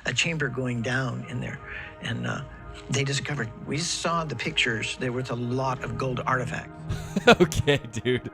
a chamber going down in there. And they discovered, we saw the pictures, there was a lot of gold artifacts. Okay, dude.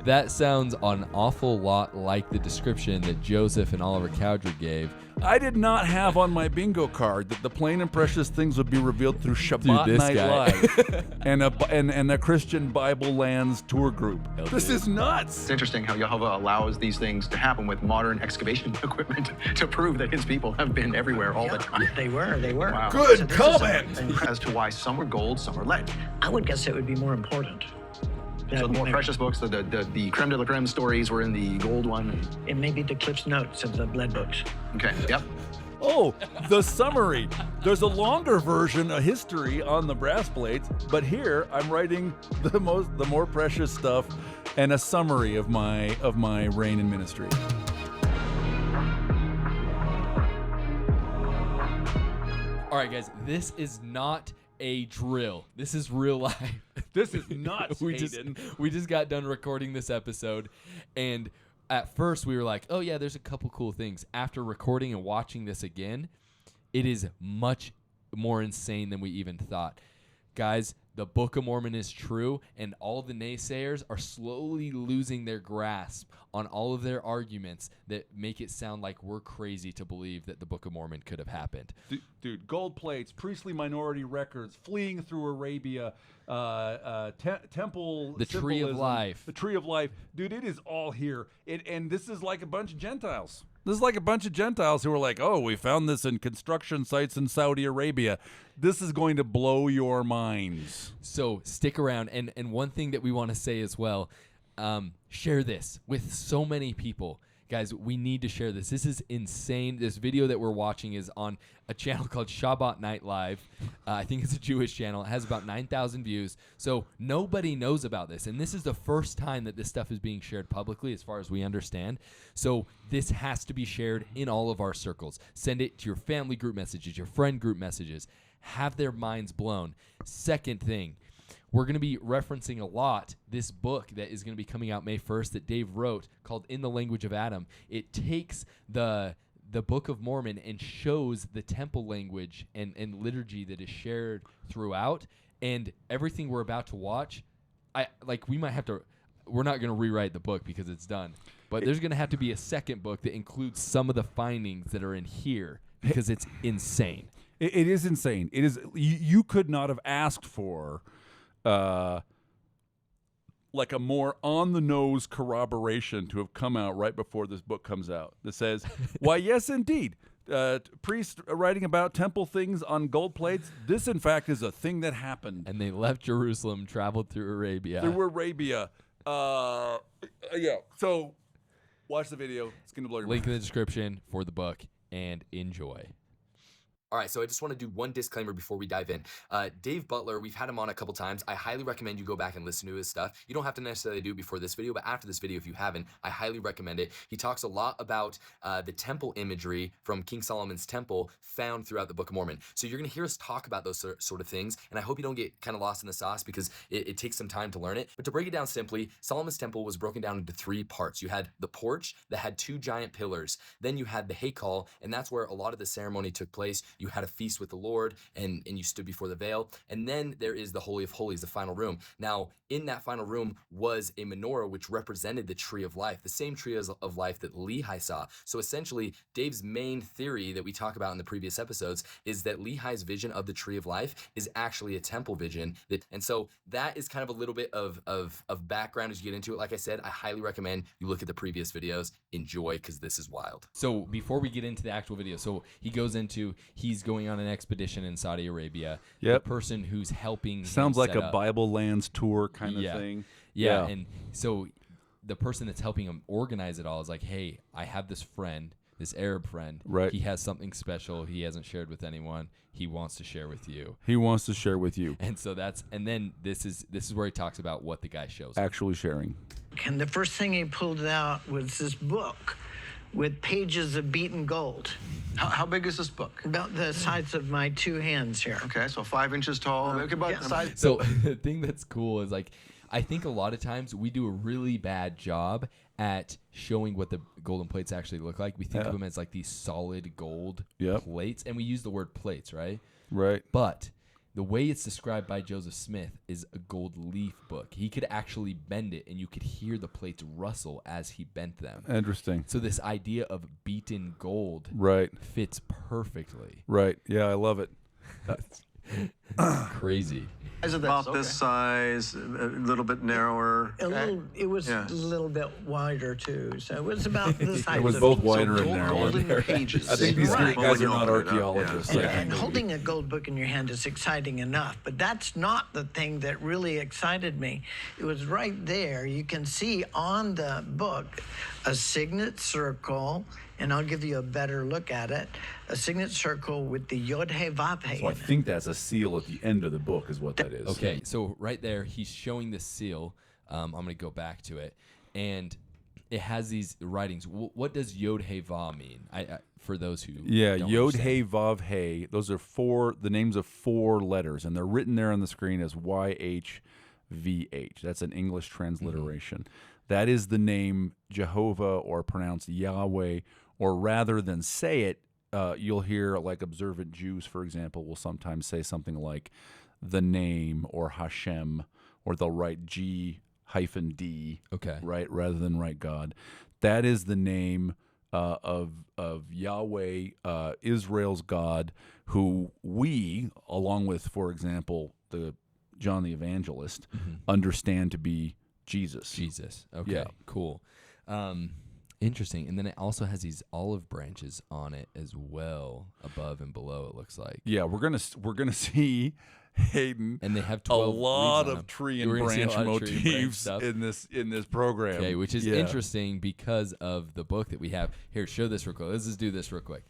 That sounds an awful lot like the description that Joseph and Oliver Cowdery gave. I did not have on my bingo card that the plain and precious things would be revealed through Shabbat this Night guy. Live and a Christian Bible Lands tour group. This is nuts. It's interesting how Jehovah allows these things to happen with modern excavation equipment to prove that his people have been everywhere all the time. They were. Wow. Good So this is comment. As to why some were gold, some were lead. I would guess it would be more important. So the more precious books, the creme de la creme stories were in the gold one. It may be the Cliff's Notes of the lead books. Okay, yep. Oh, the summary. There's a longer version of history on the brass plates, but here I'm writing the more precious stuff and a summary of my reign in ministry. All right, guys, this is not a drill. This is real life. This is nuts, Hayden. We just got done recording this episode, and at first we were like, oh yeah, there's a couple cool things. After recording and watching this again, it is much more insane than we even thought. Guys, the Book of Mormon is true, and all the naysayers are slowly losing their grasp on all of their arguments that make it sound like we're crazy to believe that the Book of Mormon could have happened. Dude, gold plates, priestly minority records, fleeing through Arabia, temple The Tree of symbolism, Life. The Tree of Life. Dude, it is all here. And this is like a bunch of Gentiles. This is like a bunch of Gentiles who are like, oh, we found this in construction sites in Saudi Arabia. This is going to blow your minds. So stick around. And one thing that we want to say as well, share this with so many people. Guys, we need to share this. This is insane. This video that we're watching is on a channel called Shabbat Night Live. I think it's a Jewish channel. It has about 9,000 views. So nobody knows about this. And this is the first time that this stuff is being shared publicly as far as we understand. So this has to be shared in all of our circles. Send it to your family group messages, your friend group messages. Have their minds blown. Second thing. We're going to be referencing a lot this book that is going to be coming out May 1st that Dave wrote called In the Language of Adam. It takes the Book of Mormon and shows the temple language and liturgy that is shared throughout. And everything we're about to watch, we might have to, we're not going to rewrite the book because it's done. But there's going to have to be a second book that includes some of the findings that are in here because it's insane. It is insane. It is. You could not have asked for like a more on-the-nose corroboration to have come out right before this book comes out that says, why, yes, indeed, priests writing about temple things on gold plates, this, in fact, is a thing that happened. And they left Jerusalem, traveled through Arabia. Yeah, so watch the video. It's going to blow your Link in mind. the description for the book, and enjoy. All right, so I just want to do one disclaimer before we dive in. Dave Butler, we've had him on a couple times. I highly recommend you go back and listen to his stuff. You don't have to necessarily do it before this video, but after this video, if you haven't, I highly recommend it. He talks a lot about the temple imagery from King Solomon's temple found throughout the Book of Mormon. So you're going to hear us talk about those sort of things, and I hope you don't get kind of lost in the sauce because it takes some time to learn it. But to break it down simply, Solomon's temple was broken down into three parts. You had the porch that had two giant pillars. Then you had the Haycall, and that's where a lot of the ceremony took place. You had a feast with the Lord, and you stood before the veil. And then there is the Holy of Holies, the final room. Now, in that final room was a menorah which represented the tree of life, the same tree of life that Lehi saw. So essentially, Dave's main theory that we talk about in the previous episodes is that Lehi's vision of the tree of life is actually a temple vision. And so that is kind of a little bit of background as you get into it. Like I said, I highly recommend you look at the previous videos. Enjoy, because this is wild. So before we get into the actual video, so he goes into, he's going on an expedition in Saudi Arabia. Yep. The person who's helping Sounds him like set a up, Bible Lands tour kind of thing. Yeah, and so the person that's helping him organize it all is like, hey, I have this friend, this Arab friend. Right. He has something special he hasn't shared with anyone. He wants to share with you. He wants to share with you. And so then this is where he talks about what the guy shows. Actually sharing. And the first thing he pulled out was this book with pages of beaten gold. How big is this book? About the size of my two hands here. Okay, so 5 inches tall. Okay, about the size. So the thing that's cool is, like, I think a lot of times we do a really bad job at showing what the golden plates actually look like. We think of them as like these solid gold plates, and we use the word plates, right? Right. But the way it's described by Joseph Smith is a gold leaf book. He could actually bend it, and you could hear the plates rustle as he bent them. Interesting. So this idea of beaten gold fits perfectly. Right. Yeah, I love it. Crazy. About this size, a little bit narrower. It was a little bit wider too, so it was about the size. It was of both wider and narrower. Golden pages. I think these Right. guys are not archaeologists. And, I think. and holding a gold book in your hand is exciting enough, but that's not the thing that really excited me. It was right there. You can see on the book a signet circle, and I'll give you a better look at it. A signet circle with the Yod He Vav He. So I think that's a seal at the end of the book is what that is. Okay, so right there, he's showing the seal. I'm going to go back to it. And it has these writings. What does Yod He Vav mean? For those who don't Yod understand. He Vav He. Those are the names of 4 letters, and they're written there on the screen as YHVH. That's an English transliteration. That is the name Jehovah, or pronounced Yahweh, or rather than say it, you'll hear like observant Jews, for example, will sometimes say something like the name or Hashem, or they'll write G-D, right, rather than write God. That is the name of Yahweh, Israel's God, who we, along with, for example, the John the Evangelist, understand to be Jesus. Okay, Yeah. cool. Interesting. And then it also has these olive branches on it as well, above and below, it looks like. Yeah, we're gonna see, Hayden, And they have a 12 lot reeds on of them. tree and We're gonna see a branch lot of tree and branch motifs stuff. in this program. Okay, which is Yeah. interesting because of the book that we have. Here, show this real quick. Let's just do this real quick.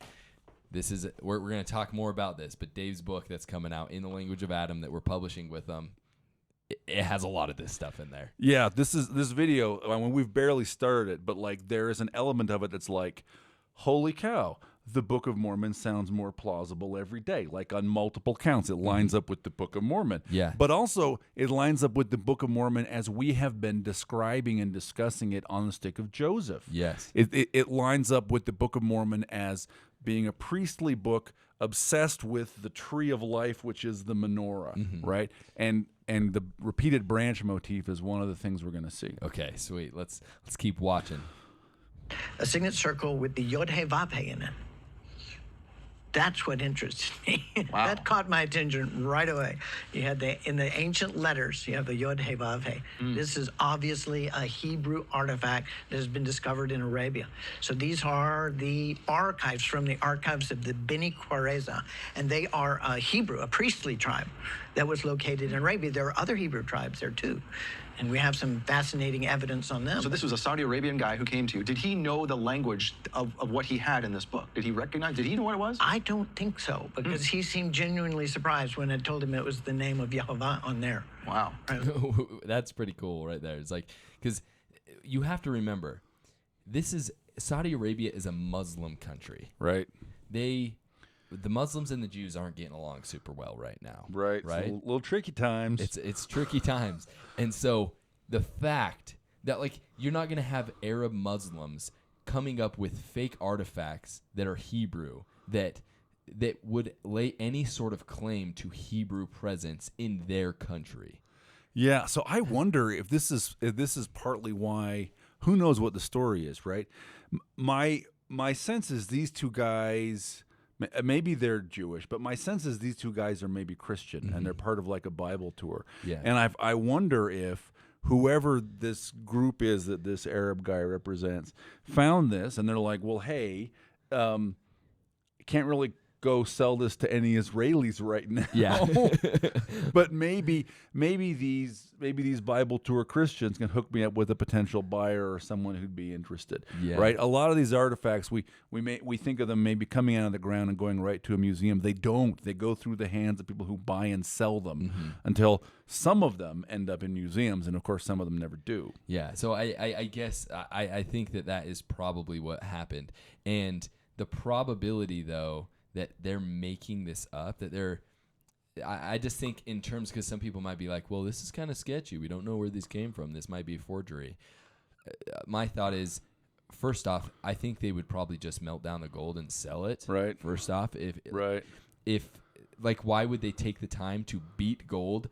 This is we're going to talk more about this, but Dave's book that's coming out in the language of Adam that we're publishing with them, it has a lot of this stuff in there. Yeah, this video. I mean, we've barely started it, but like there is an element of it that's like, holy cow, the Book of Mormon sounds more plausible every day. Like on multiple counts, it lines up with the Book of Mormon. Yeah. But also, it lines up with the Book of Mormon as we have been describing and discussing it on the Stick of Joseph. Yes. It lines up with the Book of Mormon as being a priestly book obsessed with the tree of life, which is the menorah, right? And the repeated branch motif is one of the things we're going to see. Okay, sweet. Let's keep watching. A signet circle with the Yod He Vav He in it. That's what interested me. Wow. That caught my attention right away. You had in the ancient letters, you have the Yod He Vav He. This is obviously a Hebrew artifact that has been discovered in Arabia. So these are the archives from the archives of the Beni Quareza, and they are a Hebrew, a priestly tribe that was located in Arabia. There are other Hebrew tribes there too, and we have some fascinating evidence on them. So this was a Saudi Arabian guy who came to you. Did he know the language of what he had in this book? Did he recognize? Did he know what it was? I don't think so, because he seemed genuinely surprised when I told him it was the name of Yahweh on there. Wow. That's pretty cool right there. It's like, because you have to remember, Saudi Arabia is a Muslim country. Right. The Muslims and the Jews aren't getting along super well right now. Right. Right. It's a little tricky times. It's tricky times. And so the fact that like you're not going to have Arab Muslims coming up with fake artifacts that are Hebrew that would lay any sort of claim to Hebrew presence in their country. Yeah, so I wonder if this is partly why. Who knows what the story is, right? My sense is these two guys, maybe they're Jewish, but my sense is these two guys are maybe Christian and they're part of like a Bible tour. Yeah. And I wonder if whoever this group is that this Arab guy represents found this and they're like, well, hey, can't really go sell this to any Israelis right now. Yeah. But maybe these Bible tour Christians can hook me up with a potential buyer or someone who'd be interested. Yeah. Right? A lot of these artifacts we think of them maybe coming out of the ground and going right to a museum. They don't. They go through the hands of people who buy and sell them until some of them end up in museums, and of course some of them never do. Yeah. So I guess I think that is probably what happened. And the probability though that they're making this up, I just think in terms, because some people might be like, well, this is kind of sketchy. We don't know where these came from. This might be a forgery. my thought is, first off, I think they would probably just melt down the gold and sell it. Right. First off, Right. if like, why would they take the time to beat gold,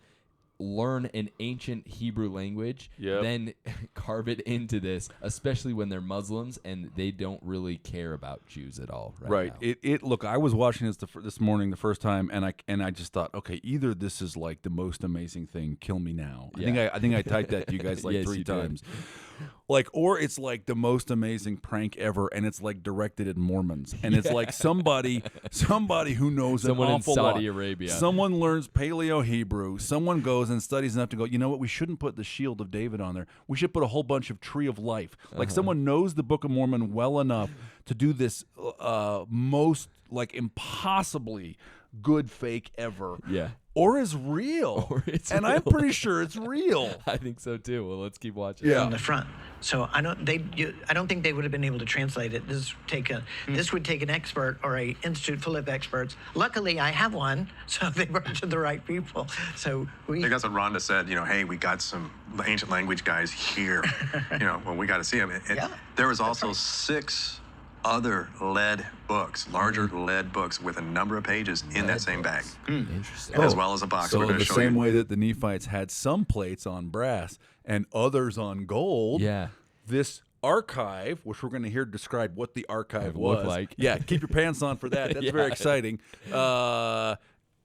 learn an ancient Hebrew language, then carve it into this, especially when they're Muslims and they don't really care about Jews at all right now. Look, I was watching this this morning the first time, and I just thought, okay, either this is like the most amazing thing, kill me now. I think I typed that to you guys like Yes, 3 you did. times. Like, or it's like the most amazing prank ever, and it's like directed at Mormons, and it's like somebody who knows Someone an in awful Saudi lot. Arabia. Someone learns Paleo Hebrew. Someone goes and studies enough to go, you know what? We shouldn't put the Shield of David on there. We should put a whole bunch of Tree of Life. Like someone knows the Book of Mormon well enough to do this most like impossibly good fake ever. Yeah. Or is real. Or it's and real. I'm pretty sure it's real. I think so too. Well, let's keep watching. Yeah. on the front. So I don't think they would have been able to translate it. This would take an expert or a institute full of experts. Luckily, I have one, so they brought it to the right people. So I think that's what Rhonda said, hey, we got some ancient language guys here. Well, we got to see them. Yeah, There was also 6 other lead books, larger lead books with a number of pages in that same bag, Interesting. as well as a box. So We're going the to show same you. way that the Nephites had some plates on brass and others on gold, Yeah. this archive, which we're going to hear describe what the archive looked was. like. Yeah, keep your pants on for that. That's very exciting.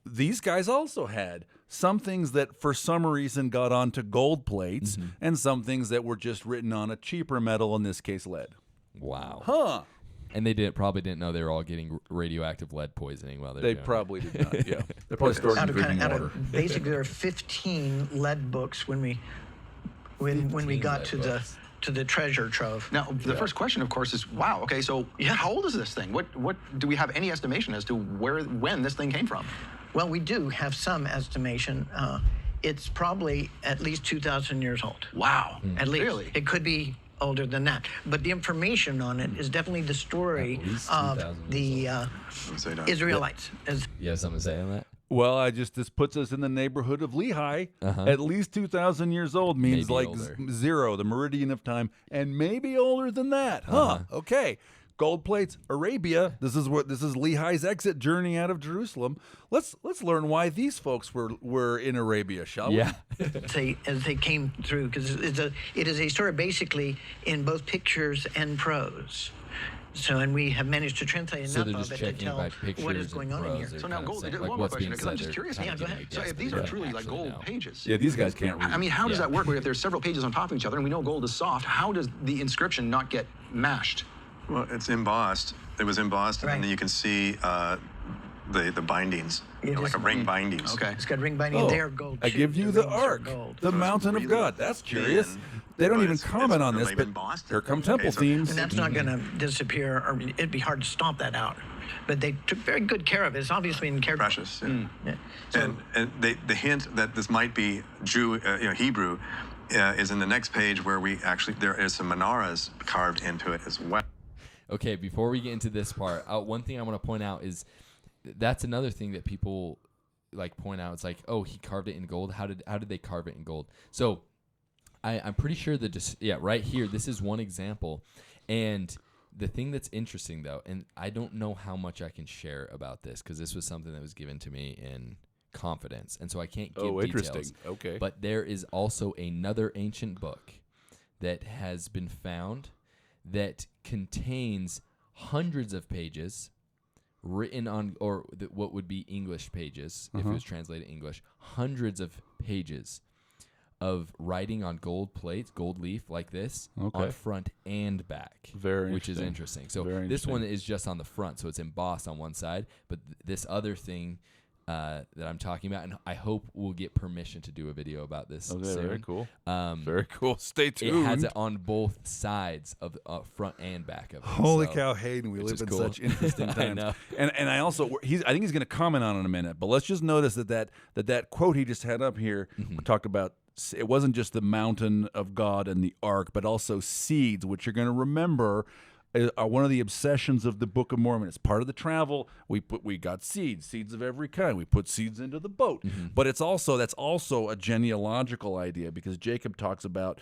These guys also had some things that for some reason got onto gold plates and some things that were just written on a cheaper metal, in this case lead. Wow. Huh. And they probably didn't know they were all getting radioactive lead poisoning while They doing probably did not, yeah. They're probably stored in drinking water. basically there are 15 lead books when we 15 got lead to books. the treasure trove. Now, the first question, of course, is, wow, okay, so how old is this thing? What do we have any estimation as to when this thing came from? Well, we do have some estimation. It's probably at least 2,000 years old. Wow. At least. Really? It could be older than that. But the information on it is definitely the story At least of 2,000 the Say that. Israelites. You have something to say on that? Well, this puts us in the neighborhood of Lehi. At least 2,000 years old means Maybe like older. 0, the meridian of time, and maybe older than that. Huh? Okay. Gold plates, Arabia. This is Lehi's exit journey out of Jerusalem. Let's learn why these folks were in Arabia, shall we? Yeah. as they came through, because it is a story basically in both pictures and prose. So, and we have managed to translate So enough they're of just it to checking tell by what is pictures going and on in prose. here. They're So now, kinda gold, saying, one like, more what's question, being because I'm said, just they're curious. kinda Yeah, go giving ahead. a So guess if that these they are don't truly like actually gold know. pages, Yeah, these guys can't read. I mean, how does that work? If there's several pages on top of each other and we know gold is soft, how does the inscription not get mashed? Well, it's embossed. It was embossed, and Right. then you can see the bindings, It like is- a ring bindings. Okay. It's got ring binding. Oh, They are gold. I too. give you the the rings are ark, gold. the mountain of really God. That's curious. thin, They don't but even it's comment on this, really but embossed. here come Okay, temple so- themes. And that's not going to disappear, or it'd be hard to stomp that out. But they took very good care of it. It's obviously in care. Precious. Yeah. Yeah. So, And the hint that this might be Hebrew is in the next page, where there is some menorahs carved into it as well. Okay, before we get into this part, one thing I want to point out is that's another thing that people like point out. It's like, oh, he carved it in gold. How did they carve it in gold? So I'm pretty sure that right here, this is one example. And the thing that's interesting though, and I don't know how much I can share about this because this was something that was given to me in confidence, and so I can't give details. Interesting. Okay. But there is also another ancient book that has been found that contains hundreds of pages written on, or what would be English pages if it was translated English, hundreds of pages of writing on gold plates, gold leaf like this, on front and back. Very which is interesting. interesting. So Very this one interesting. is just on the front, so it's embossed on one side, but this other thing that I'm talking about, and I hope we'll get permission to do a video about this soon. Very cool. Um, Very cool. Stay It tuned. has it on both sides of the front and back of it. Holy so- cow, Hayden! We which live is in cool. such interesting I times. know. And I also I think he's going to comment on it in a minute. But let's just notice that quote he just had up here talked about. It wasn't just the mountain of God and the ark, but also seeds, which you're going to remember are one of the obsessions of the Book of Mormon. It's part of the travel. We got seeds of every kind. We put seeds into the boat. But that's also a genealogical idea, because Jacob talks about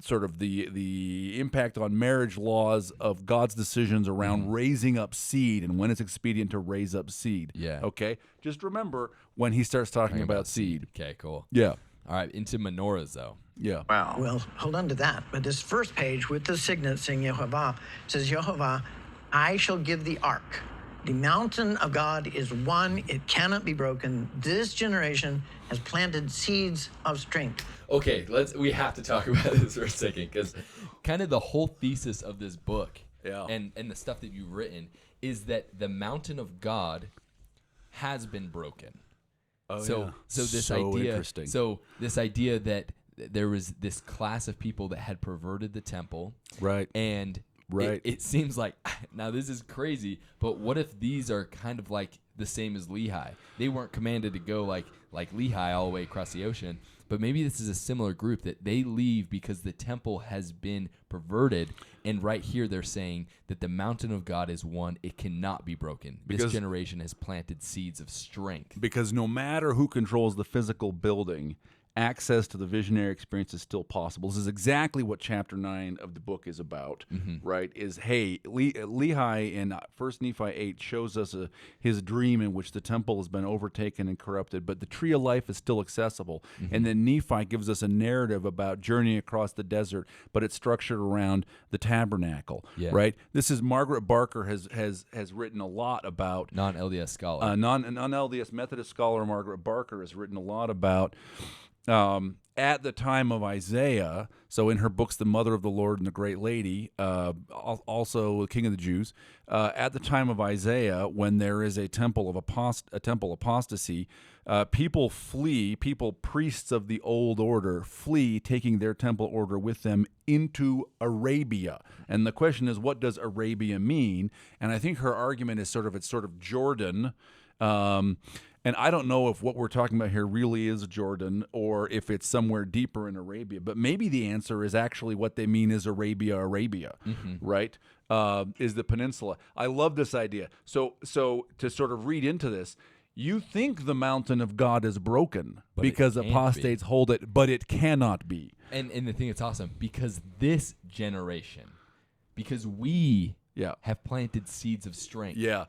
sort of the impact on marriage laws of God's decisions around raising up seed and when it's expedient to raise up seed. Yeah. Okay? Just remember when he starts talking about seed. Okay, cool. Yeah. All right, into menorahs, though. Yeah. Wow. Well, hold on to that. But this first page with the signet saying Yehovah says, Yehovah, I shall give the ark. The mountain of God is one. It cannot be broken. This generation has planted seeds of strength. Okay, we have to talk about this for a second, because kind of the whole thesis of this book and the stuff that you've written is that the mountain of God has been broken. So this idea, interesting. so this idea that there was this class of people that had perverted the temple, Right. And it seems like, now this is crazy, but what if these are kind of like the same as Lehi? They weren't commanded to go like Lehi all the way across the ocean, but maybe this is a similar group that they leave because the temple has been perverted. And right here they're saying that the mountain of God is one, it cannot be broken. This generation has planted seeds of strength. Because no matter who controls the physical building, access to the visionary experience is still possible. This is exactly what chapter 9 of the book is about, right? Is, hey, Lehi in 1 Nephi 8 shows us his dream in which the temple has been overtaken and corrupted, but the tree of life is still accessible. And then Nephi gives us a narrative about journeying across the desert, but it's structured around the tabernacle, right? This is Margaret Barker has written a lot about Non-LDS scholar. Non-LDS Methodist scholar Margaret Barker has written a lot about at the time of Isaiah, so in her books, The Mother of the Lord and the Great Lady, also King of the Jews, at the time of Isaiah, when there is a temple apostasy, people flee, priests of the old order flee, taking their temple order with them into Arabia. And the question is, what does Arabia mean? And I think her argument is it's sort of Jordan. And I don't know if what we're talking about here really is Jordan or if it's somewhere deeper in Arabia. But maybe the answer is actually what they mean is Arabia, right? Is the peninsula. I love this idea. So to sort of read into this, you think the mountain of God is broken because apostates hold it, but it cannot be. And the thing that's awesome, because this generation, because we have planted seeds of strength. Yeah.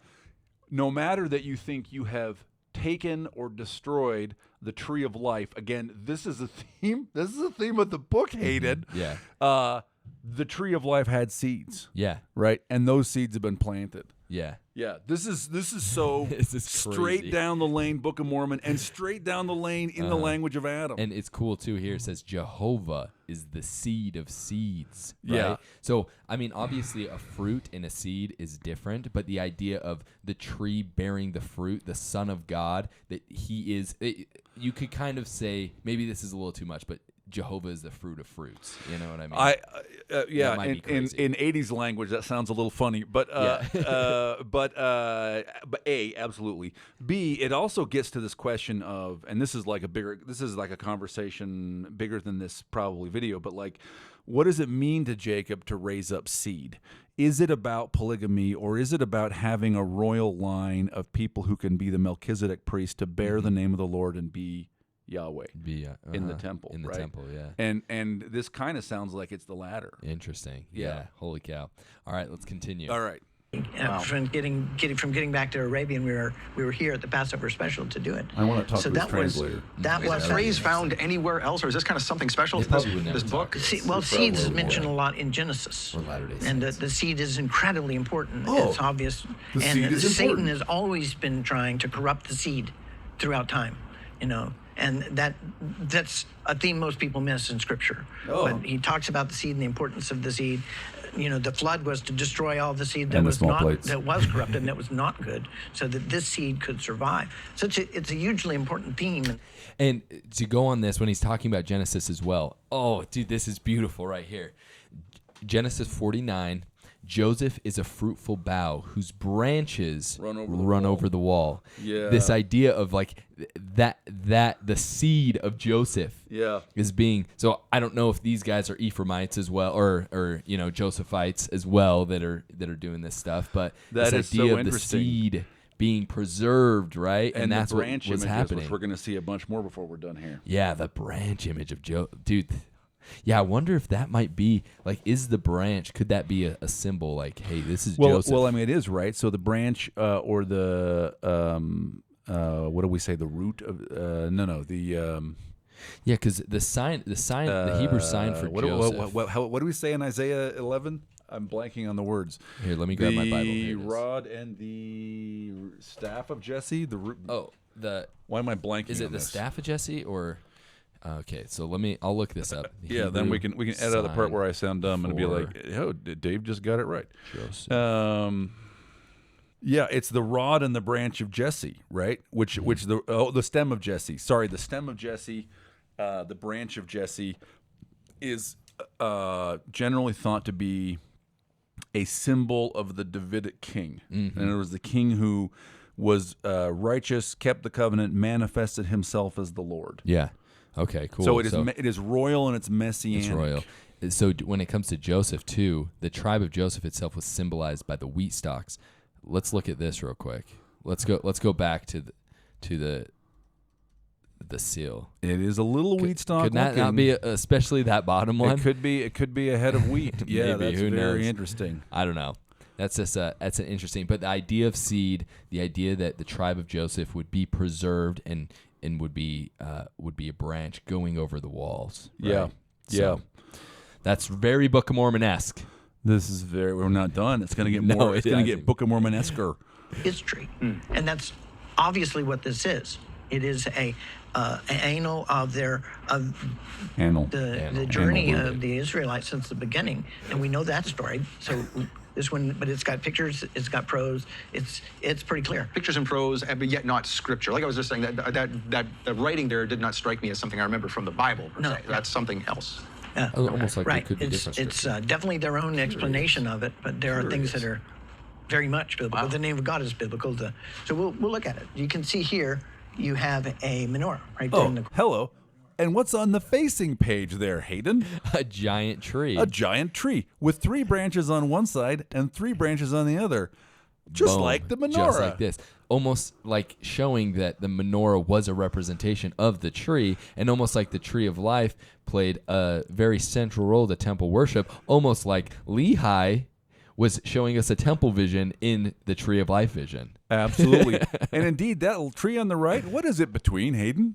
No matter that you think you have taken or destroyed the tree of life. Again, this is a theme. This is a theme of the book, Hayden. Yeah. The tree of life had seeds. Yeah. Right? And those seeds have been planted. Yeah. Yeah. This is so This is straight crazy. down the lane, Book of Mormon, and straight down the lane in the language of Adam. And it's cool too. Here it says Jehovah is the seed of seeds. Right? Yeah. So I mean, obviously, a fruit and a seed is different, but the idea of the tree bearing the fruit, the Son of God, that He is. You could kind of say, maybe this is a little too much, but Jehovah is the fruit of fruits. You know what I mean? Yeah, might be crazy. in 80s language that sounds a little funny, but but A, absolutely. B, it also gets to this question of, and this is like a conversation bigger than this probably video, but like, what does it mean to Jacob to raise up seed? Is it about polygamy, or is it about having a royal line of people who can be the Melchizedek priest to bear the name of the Lord and be Yahweh in the temple, in the right? temple, yeah. And this kind of sounds like it's the latter. Interesting. Yeah. Yeah. Holy cow. All right, let's continue. All right. From getting back to Arabian, we were here at the Passover special to do it. I want to talk So to this that was translator. that Is was that phrase found anywhere else, or is this kind of something special to probably would never this talk book? seeds is mentioned a lot in Genesis, Or Latter-day and Saints. the seed is incredibly important. Oh, It's obvious, the and seed is Satan important. has always been trying to corrupt the seed throughout time, and that's a theme most people miss in Scripture. Oh. But he talks about the seed and the importance of the seed. The flood was to destroy all the seed that And the was small not plates. that was corrupted and that was not good, so that this seed could survive. So it's a hugely important theme. And to go on this, when he's talking about Genesis as well, oh, dude, this is beautiful right here. Genesis 49, Joseph is a fruitful bough whose branches run over the wall. Yeah. This idea of like that the seed of Joseph is being, so I don't know if these guys are Ephraimites as well, or Josephites as well that are doing this stuff, but That this is so idea of the interesting. seed being preserved, right? And that's the branch what was images, happening. which we're going to see a bunch more before we're done here. Yeah, the branch image of Joe, dude. Yeah, I wonder if that might be like, is the branch? Could that be a symbol? Like, hey, this is Joseph. Well, I mean, it is, right. So the branch or the what do we say? The root of yeah, because the sign, the Hebrew sign for Joseph. What do we say in Isaiah 11? I'm blanking on the words. Here, let me grab my Bible. The rod and the staff of Jesse. The root. Oh, why am I blanking? Is it on the this? staff of Jesse or? Okay, so I'll look this up. Yeah, Hebrew then we can edit out the part where I sound dumb and be like, "Oh, Dave just got it right." Joseph. Yeah, it's the rod and the branch of Jesse, right? Which the stem of Jesse. Sorry, the stem of Jesse, the branch of Jesse, is generally thought to be a symbol of the Davidic king. Mm-hmm. And it was the king who was righteous, kept the covenant, manifested himself as the Lord. Yeah. Okay, cool. So it is royal and it's messianic. It's royal. So when it comes to Joseph too, the tribe of Joseph itself was symbolized by the wheat stalks. Let's look at this real quick. Let's go back to the seal. It is a little wheat stalk. Could that not be especially that bottom one? It could be a head of wheat. Yeah, Maybe, that's who very knows? interesting. I don't know. That's just that's an interesting. But the idea of seed, the idea that the tribe of Joseph would be preserved and would be a branch going over the walls. Right? Yeah, So that's very Book of Mormon-esque. This is we're not done. It's going to get No, more. it It's going to hasn't. get Book of Mormon-esque. history. And that's obviously what this is. It is an annal of the journey Annal. of the Israelites since the beginning, and we know that story. So this one, but it's got pictures, it's got prose, it's pretty clear. Pictures and prose, but yet not scripture. Like I was just saying, that the writing there did not strike me as something I remember from the Bible, per No. se. That's something else. Yeah. Almost like Right. it could be different. It's definitely their own explanation of it, but there are things that are very much biblical. Wow. The name of God is biblical. So we'll look at it. You can see here you have a menorah right there. Oh, in the hello. And what's on the facing page there, Hayden? a giant tree. A giant tree with 3 branches on one side and 3 branches on the other. Just Boom. like the menorah. Just like this. Almost like showing that the menorah was a representation of the tree, and almost like the tree of life played a very central role to temple worship, almost like Lehi was showing us a temple vision in the tree of life vision. Absolutely. And indeed, that little tree on the right, what is it between, Hayden?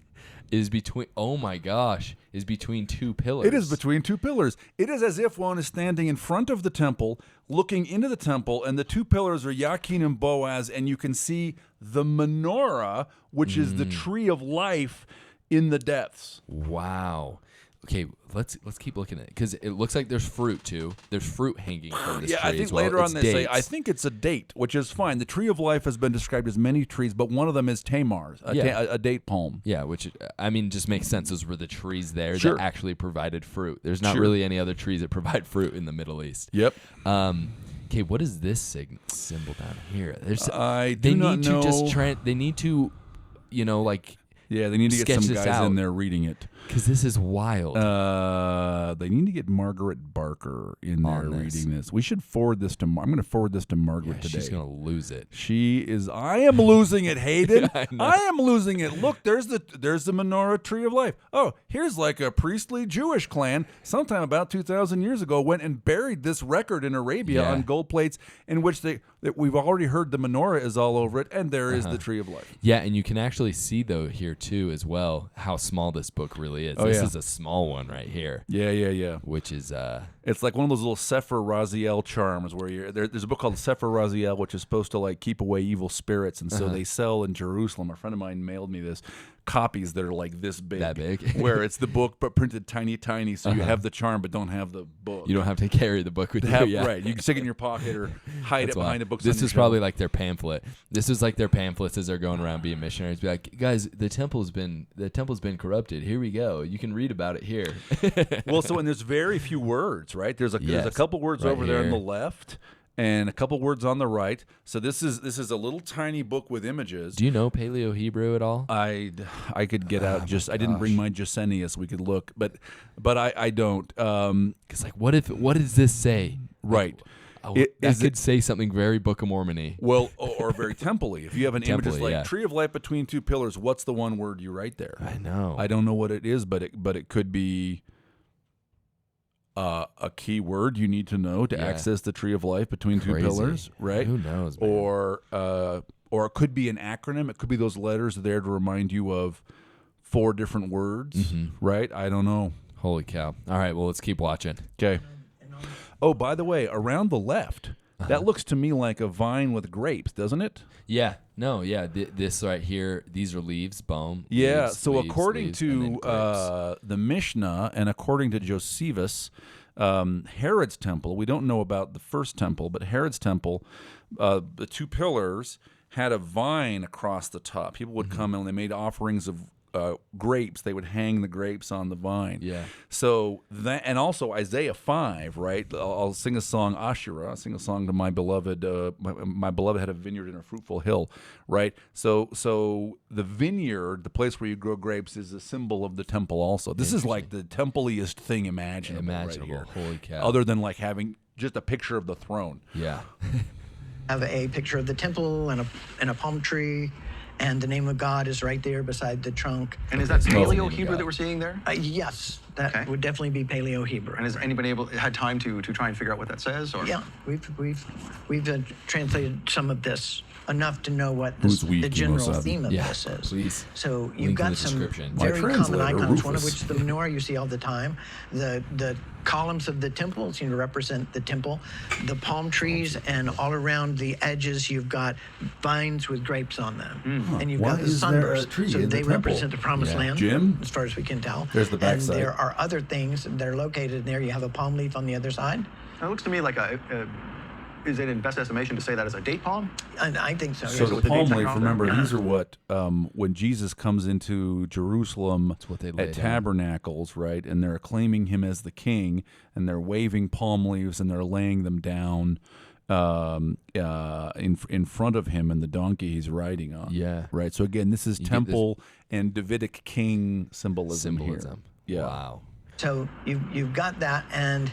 Is between, oh my gosh, is between 2 pillars. It is between 2 pillars. It is as if one is standing in front of the temple, looking into the temple, and the 2 pillars are Yakin and Boaz, and you can see the menorah, which is the tree of life in the depths. Wow. Okay, let's keep looking at it because it looks like there's fruit too. There's fruit hanging from this tree. I think as well. later on It's they say, dates. I think it's a date, which is fine. The tree of life has been described as many trees, but one of them is Tamar's, a date palm. Yeah, which I mean just makes sense. Those were the trees there Sure. that actually provided fruit. There's not Sure. really any other trees that provide fruit in the Middle East. Yep. Okay, what is this symbol down here? I they do not need know. to just they need to, like. Yeah, they need to get sketch some this guys out. in there reading it. Because this is wild. They need to get Margaret Barker in there On this. reading this. We should forward this to. I'm going to forward this to Margaret Yeah, today. she's gonna lose it. She is. I am losing it, Hayden. I know. I am losing it. Look, there's the menorah tree of life. Oh, here's like a priestly Jewish clan sometime about 2,000 years ago went and buried this record in Arabia Yeah. on gold plates, in which that we've already heard the menorah is all over it, and there is the tree of life. Yeah, and you can actually see though here too as well how small this book really is. Oh, This yeah. is a small one right here, Yeah. which is It's like one of those little Sefer Raziel charms where there's a book called Sefer Raziel, which is supposed to like keep away evil spirits, and so they sell in Jerusalem. A friend of mine mailed me this copies that are like this big, That big? where it's the book but printed tiny, so you have the charm but don't have the book. you don't have to carry the book with you. Yeah. Right, you can stick it in your pocket or hide That's it why. behind the books. This on your is probably shelf. like their pamphlet. This is like their pamphlets as they're going around being missionaries. Be like, guys, the temple's been corrupted. Here we go. You can read about it here. Well, so and there's very few words, right? There's a Yes, couple words right over there on here. the left, and a couple words on the right. So this is a little tiny book with images. Do you know Paleo Hebrew at all? I could get out I didn't bring my Gesenius. We could look, but I don't. Because like, what does this say? Right. That could say something very Book of Mormon-y. Well, or very temple-y. If you have an image that's Temple-y, like yeah. tree of life between 2 pillars, what's the one word you write there? I know. I don't know what it is, but it could be. a key word you need to know to access the tree of life between two Crazy. pillars, right? Who knows, man? Or it could be an acronym. It could be those letters there to remind you of 4 different words, right? I don't know. Holy cow. All right, well, let's keep watching. Okay. Oh, by the way, around the left, that looks to me like a vine with grapes, doesn't it? Yeah. No, yeah. This right here, these are leaves, boom. Yeah, leaves, so leaves, according leaves, and then to grapes. the Mishnah and according to Josephus, Herod's temple, we don't know about the first temple, but Herod's temple, the 2 pillars had a vine across the top. People would come and when they made offerings of grapes, they would hang the grapes on the vine. Yeah. So that, and also Isaiah 5, right? I'll sing a song, Asherah. I'll sing a song to my beloved. My beloved had a vineyard in a fruitful hill, right? So the vineyard, the place where you grow grapes, is a symbol of the temple. Also, this is like the temple-iest thing imaginable. Right here. Holy cow. Other than like having just a picture of the throne. Yeah. Have a picture of the temple and a palm tree, and the name of God is right there beside the trunk. And is that Name Paleo of Hebrew God. that we're seeing there? Yes, that Okay. would definitely be Paleo Hebrew. And has anybody had time to try and figure out what that says? Or Yeah, we've translated some of this enough to know what Who's we, the general Kimo-san? theme of Yeah, this is. please. So Link you've in got the some description. My very common translator, icons, one of Rufus. which the menorah you see all the time. The columns of the temple seem to represent the temple. The palm trees, and all around the edges you've got vines with grapes on them. And you've Why got the is there a sunburst, tree so in the they temple? represent the promised Yeah. land, Jim? as far as we can tell. There's the And backside. there are other things that are located there. You have a palm leaf on the other side. it looks to me like is it in best estimation to say that as a date palm? And I think so. So yes. the with the palm dates leaf, are remember, there. these are what, when Jesus comes into Jerusalem what they lay at down. Tabernacles, right? And they're acclaiming him as the king, and they're waving palm leaves, and they're laying them down in front of him and the donkey he's riding on. Yeah. Right? So again, this is You get temple and Davidic king symbolism here. Symbolism. Yeah. Wow. So you've got that, and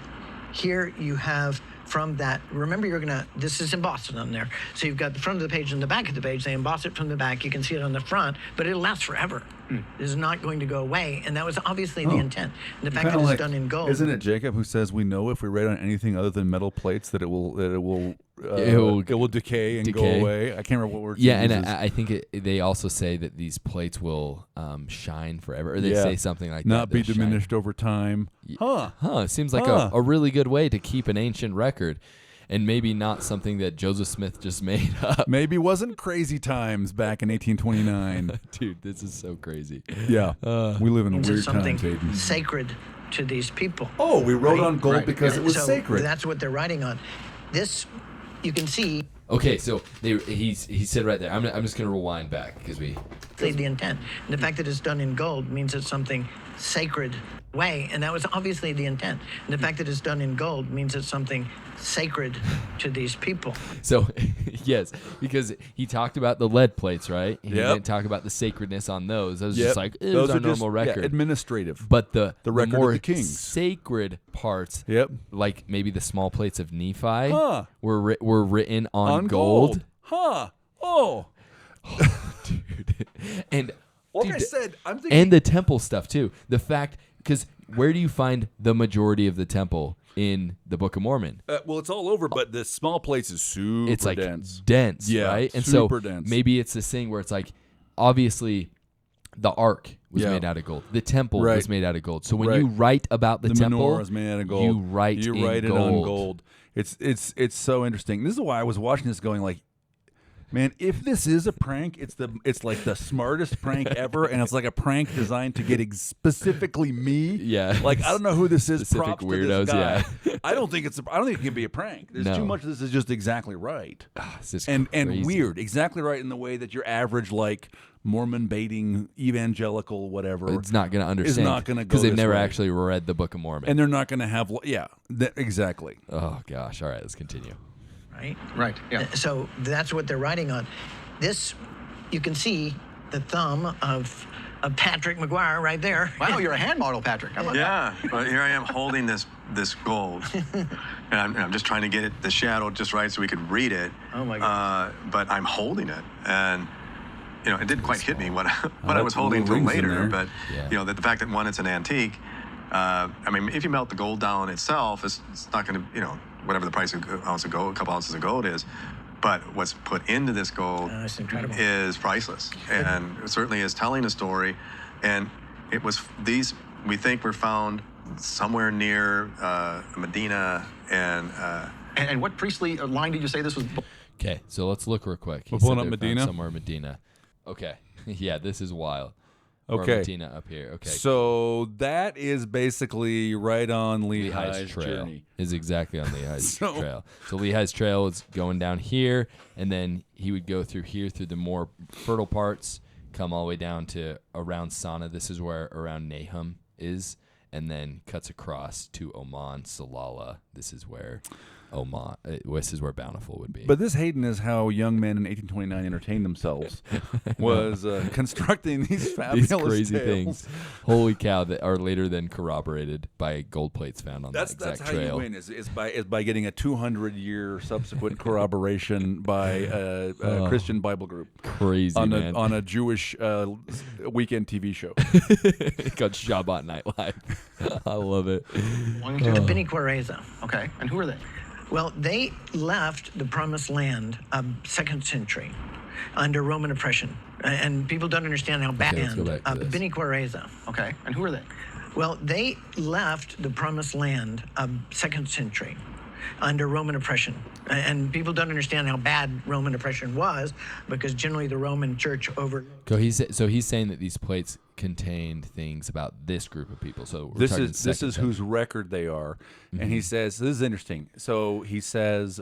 here you have from that. Remember, this is embossed on there. So you've got the front of the page and the back of the page. They emboss it from the back. You can see it on the front, but it'll last forever. It is not going to go away, and that was obviously the intent. And the fact that Kinda it's done in gold. Isn't it Jacob who says we know if we write on anything other than metal plates that it will decay and go decay. away? I can't remember what word. Yeah, he and uses. I think they also say that these plates will shine forever, or they say something like that. not be they'll shine. diminished over time. Huh? Huh? It seems like Huh. a really good way to keep an ancient record, and maybe not something that Joseph Smith just made up. Maybe wasn't crazy times back in 1829. Dude, this is so crazy. Yeah, we live in Means weird it's something times, Hayden. sacred to these people. Oh, we wrote Right. on gold Right. because it was so sacred. That's what they're writing on. This, you can see Okay, so he said right there. I'm just gonna rewind back because we. the intent. And the fact that it's done in gold means it's something sacred way, and that was obviously the intent. And the fact that it's done in gold means it's something sacred to these people. So, yes, because he talked about the lead plates, right? He Yep. didn't talk about the sacredness on those. That was Yep. just like, it Those was our are just, normal record. administrative. But the record of more the kings. sacred parts, Yep. like maybe the small plates of Nephi, Huh. were written on, on gold. Huh? Oh, Dude. And like dude, I said, I'm thinking. and the temple stuff too. The fact, because where do you find the majority of the temple in the Book of Mormon? well, it's all over, but the small place is super It's like dense. Yeah, right? And super so dense. maybe it's this thing where it's like, obviously, the ark was Yeah. made out of gold. The temple Right. was made out of gold. So when Right. you write about the, the temple, menorah is made out of gold. you write in it gold. on gold. It's so interesting. This is why I was watching this, going like, man, if this is a prank, it's like the smartest prank ever, and it's like a prank designed to get specifically me. Yeah. like I don't know who this is. Specific Props to weirdos, this guy. yeah. I don't think it can be a prank. There's No. too much of this is just exactly right. It's just and crazy. weird, exactly right in the way that your average like Mormon baiting evangelical whatever It's not going to understand. not gonna go because they've this never way. actually read the Book of Mormon. and they're not going to have exactly. Oh gosh! All right, let's continue. Right? Right. Yeah. So that's what they're writing on. This, you can see the thumb of Patrick McGuire right there. Wow, you're a hand model, Patrick. How about that? Yeah, but here I am holding this gold, and I'm just trying to get the shadow just right so we could read it. Oh my goodness. But I'm holding it, and it didn't quite hit me what I was that's holding little until rings in later. there. But Yeah. the fact that one, it's an antique, I mean, if you melt the gold down itself, it's not going to, whatever the price of ounce of gold, a couple ounces of gold is. But what's put into this gold That's incredible. is priceless, and it certainly is telling a story. And it was these we think were found somewhere near Medina And what priestly line did you say this was? Okay, so let's look real quick. He We're pulling said up they're found Medina? somewhere in Medina. Okay, yeah, this is wild. Or Okay. Medina up here. Okay, So that is basically right on Lehi's trail journey. is exactly on Lehi's So- trail. So Lehi's trail is going down here, and then he would go through here through the more fertile parts, come all the way down to around Sana. This is where around Nahum is, and then cuts across to Oman, Salalah. This is where Oman. This is where Bountiful would be. But this, Hayden, is how young men in 1829 entertained themselves, was constructing these fabulous these crazy tales. things, holy cow, that are later then corroborated by gold plates found on That's that exact how trail. you win is by getting a 200-year subsequent corroboration by a Christian Bible group Crazy, on man. a Jewish weekend TV show. Called Shabbat Night Live. I love it. The Bene Quareza. Okay, and who are they? Well, they left the Promised Land 2nd century under Roman oppression. And people don't understand how bad let's go back to this. Bene Quareza. Okay, and who are they? Well, they left the Promised Land 2nd century under Roman oppression. And people don't understand how bad Roman oppression was because generally the Roman church So he's saying that these plates contained things about this group of people. So we're This talking is second whose century. record they are, and he says this is interesting. So he says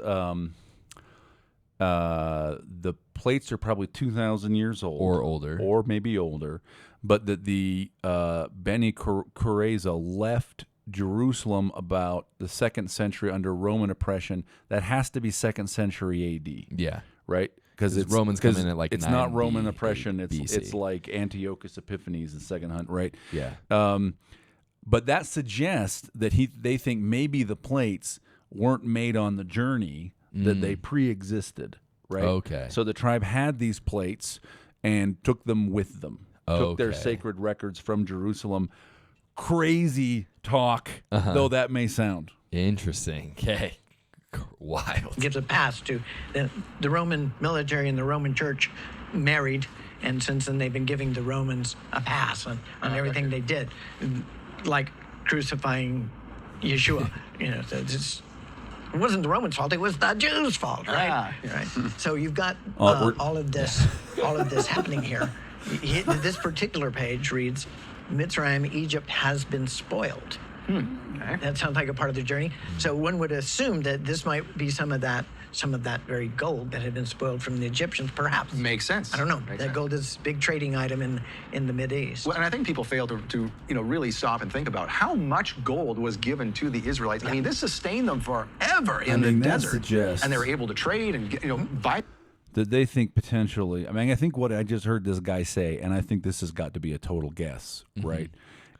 the plates are probably 2,000 years old Or older. or maybe older, but that the Bene Quareza left Jerusalem about the 2nd century under Roman oppression. That has to be 2nd century AD, Yeah. right? Because it's Romans come in at like it's 9 not Roman B- oppression. It's BC. like Antiochus Epiphanes, the second hunt, right? Yeah. But that suggests that they think maybe the plates weren't made on the journey, that they pre-existed, right? Okay. So the tribe had these plates and took them with them. Took their Okay. sacred records from Jerusalem. Crazy talk, though that may sound. Interesting. Okay. Wild. gives a pass to the Roman military and the Roman church married, and since then they've been giving the Romans a pass on everything they did, like crucifying Yeshua. So it wasn't the Romans' fault; it was the Jews' fault, right? Right. So you've got all of this happening here. This particular page reads, "Mitzrayim, Egypt has been spoiled." Okay. That sounds like a part of the journey. So one would assume that this might be some of that very gold that had been spoiled from the Egyptians, perhaps. Makes sense. I don't know. Makes That sense. gold is a big trading item in the Mideast. Well, and I think people fail to really stop and think about how much gold was given to the Israelites. I mean, this sustained them forever in the that desert, suggests- and they were able to trade and buy. That they think potentially, I think what I just heard this guy say, and I think this has got to be a total guess, right,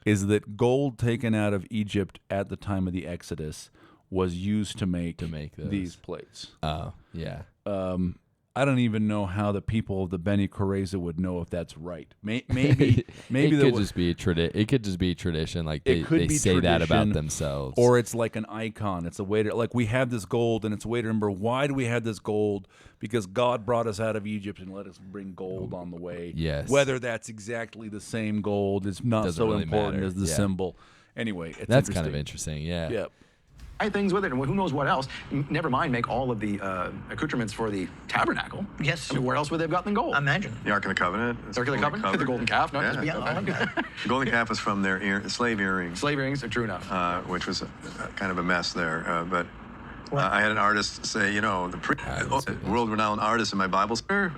is that gold taken out of Egypt at the time of the Exodus was used to make those. these plates. Oh, yeah. I don't even know how the people of the Bene Quareza would know if that's right. Maybe it there could was, just be it could just be tradition. Like It could they be say that about tradition, themselves. or it's like an icon. It's a way to, like, we have this gold, and it's a way to remember, why do we have this gold? Because God brought us out of Egypt and let us bring gold on the way. Yes. Whether that's exactly the same gold is not Doesn't so really important matter. as the Yeah. symbol. Anyway, it's That's kind of interesting. Yeah. Yeah. things with it, and who knows what else. Never mind, make all of the accoutrements for the tabernacle. Yes. I mean, where else would they have gotten the gold? Imagine. The Ark of the Covenant. is Ark of the fully Covenant? The covered. golden calf, not Yeah. just Yeah, all of that. The golden calf was from their slave earrings, slave earrings are true enough. which was kind of a mess there. But I had an artist say, the world-renowned artist in my Bible study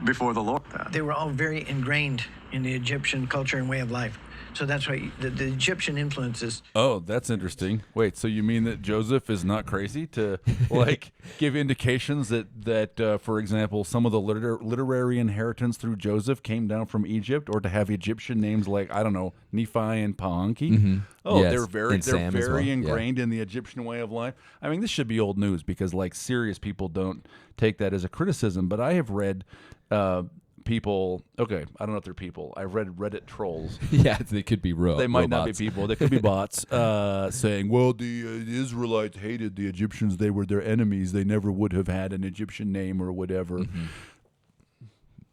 before the Lord. They were all very ingrained in the Egyptian culture and way of life. So that's why the Egyptian influences. Oh, that's interesting. Wait, so you mean that Joseph is not crazy to give indications that for example, some of the literary inheritance through Joseph came down from Egypt, or to have Egyptian names like, I don't know, Nephi and Pahanki? Mm-hmm. Oh, Yes, they're very and Sam as well. Yeah. ingrained in the Egyptian way of life. I mean, this should be old news because serious people don't take that as a criticism. But I have read people. Okay, I don't know if they're people. I've read Reddit trolls. Yeah, they could be They might not be robots. people. They could be bots saying, well, the Israelites hated the Egyptians. They were their enemies. They never would have had an Egyptian name or whatever.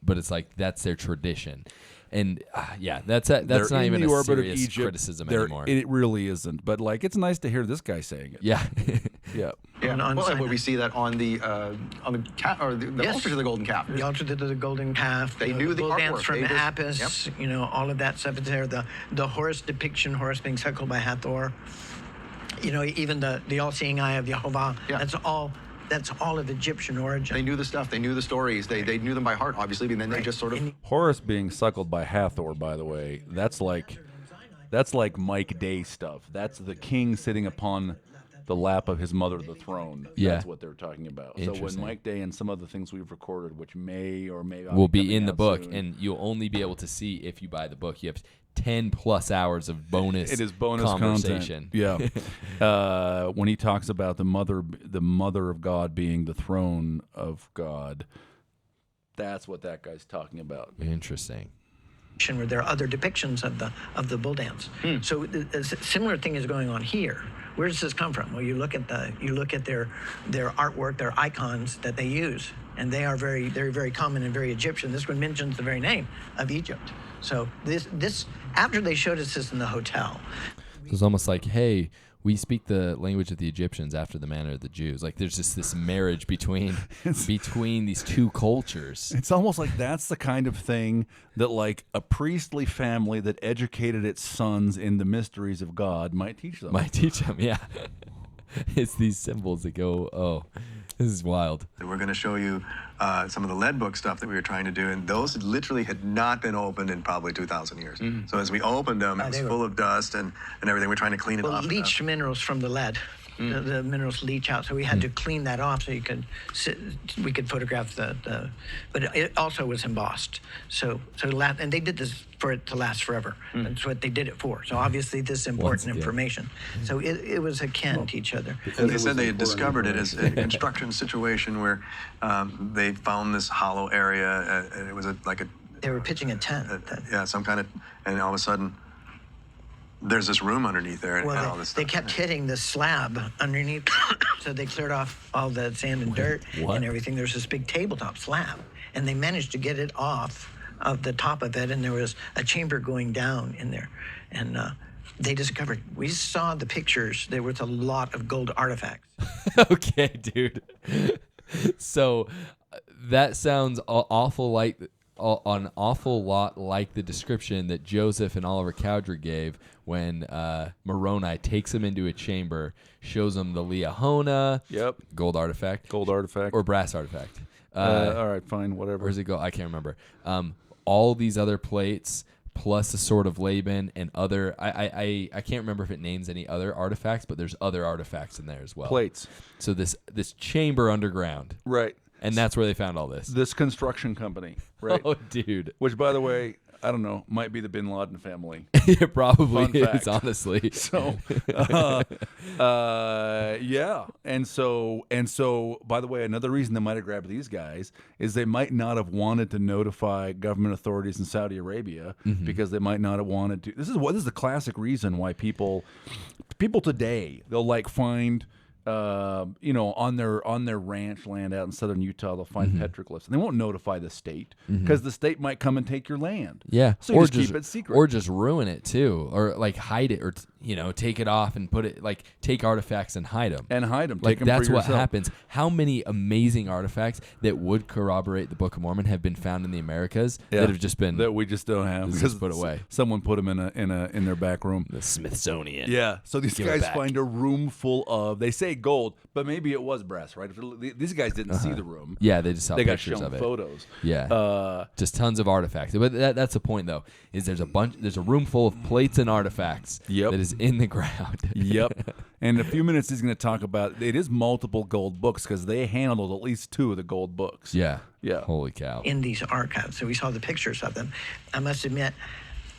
But it's like that's their tradition. And that's They're not in even the a orbit of serious Egypt. criticism They're- anymore. It really isn't. But like, it's nice to hear this guy saying it. Yeah. Yeah. Yeah. on Well, Sinai. we see that on the calf, or the Yes. altar to the golden calf. The altar to the golden calf. They knew the bull dance artwork. from They just- Apis. You know, all of that stuff is there. The horse depiction, horse being suckled by Hathor. You know, even the all-seeing eye of Yehovah. Yeah. That's all of Egyptian origin. They knew the stuff. They knew the stories. They knew them by heart, obviously, and then they just sort of. And Horus being suckled by Hathor, by the way, that's like Mike Day stuff. That's the king sitting upon the lap of his mother, the throne. Yeah. That's what they're talking about. So when Interesting. Mike Day and some other things we've recorded, which may or may not will be be coming in the out book, soon, and you'll only be able to see if you buy the book. You have 10+ hours of bonus. it is bonus conversation. content. Yeah. When he talks about the mother of God being the throne of God, that's what that guy's talking about. Interesting. where there are other depictions of the bull dance. So a similar thing is going on here. Where does this come from? Well, you look at their artwork, their icons that they use, and they are very common and very Egyptian. This one mentions the very name of Egypt. So this after they showed us this in the hotel. So it's almost like, hey, we speak the language of the Egyptians after the manner of the Jews. Like there's just this marriage between these two cultures. It's almost like that's the kind of thing that like a priestly family that educated its sons in the mysteries of God might teach them. Might teach them, yeah. It's these symbols that go, oh, this is wild. We're going to show you some of the lead book stuff that we were trying to do, and those literally had not been opened in probably 2,000 years. So as we opened them, it was full of dust and everything. We're trying to clean it Well, off. leached minerals from the lead. The minerals leach out, so we had to clean that off so we could photograph but it also was embossed. And they did this for it to last forever. That's what they did it for. So obviously this is important again. information. So it was akin to each other. And they said they had discovered it as a construction situation where they found this hollow area, and it was They were pitching a tent. some kind of, and all of a sudden, there's this room underneath there, and all Well, this they stuff. kept hitting the slab underneath, so they cleared off all the sand and dirt what? and everything. There's this big tabletop slab, and they managed to get it off of the top of it, and there was a chamber going down in there. And they discovered, we saw the pictures, there was a lot of gold artifacts. Okay, dude. So that sounds an awful lot like the description that Joseph and Oliver Cowdery gave when Moroni takes him into a chamber, shows him the Liahona, gold artifact, or brass artifact. All right, fine, whatever. Where's it go? I can't remember. All these other plates, plus the sword of Laban and other. I can't remember if it names any other artifacts, but there's other artifacts in there as well. Plates. So this chamber underground, Right. and that's where they found all this. This construction company, right? Oh, dude. Which, by the way, I don't know, might be the Bin Laden family. It probably Fun is, fact. honestly. So, yeah, and so, by the way, another reason they might have grabbed these guys is they might not have wanted to notify government authorities in Saudi Arabia because they might not have wanted to. This is the classic reason why people today, they'll like find. On their ranch land out in southern Utah, they'll find petroglyphs, and they won't notify the state because the state might come and take your land. Yeah, so you or just keep it secret, or just ruin it too, or like hide it, or take it off and put it take artifacts and hide them. Like Take 'em that's for what yourself. happens. How many amazing artifacts that would corroborate the Book of Mormon have been found in the Americas that have just been that we just don't have just because put away. Someone put them in their back room. The Smithsonian. Yeah, so these Give it guys back. find a room full of, they say gold, but maybe it was brass, right? These guys didn't see the room. Yeah, they just saw They got pictures shown of it. photos. Yeah, just tons of artifacts. But that's the point, though, is there's a room full of plates and artifacts Yep. that is in the ground. Yep. And in a few minutes, he's going to talk about, it is multiple gold books because they handled at least 2 of the gold books. Yeah. Yeah. Holy cow. In these archives, so we saw the pictures of them. I must admit,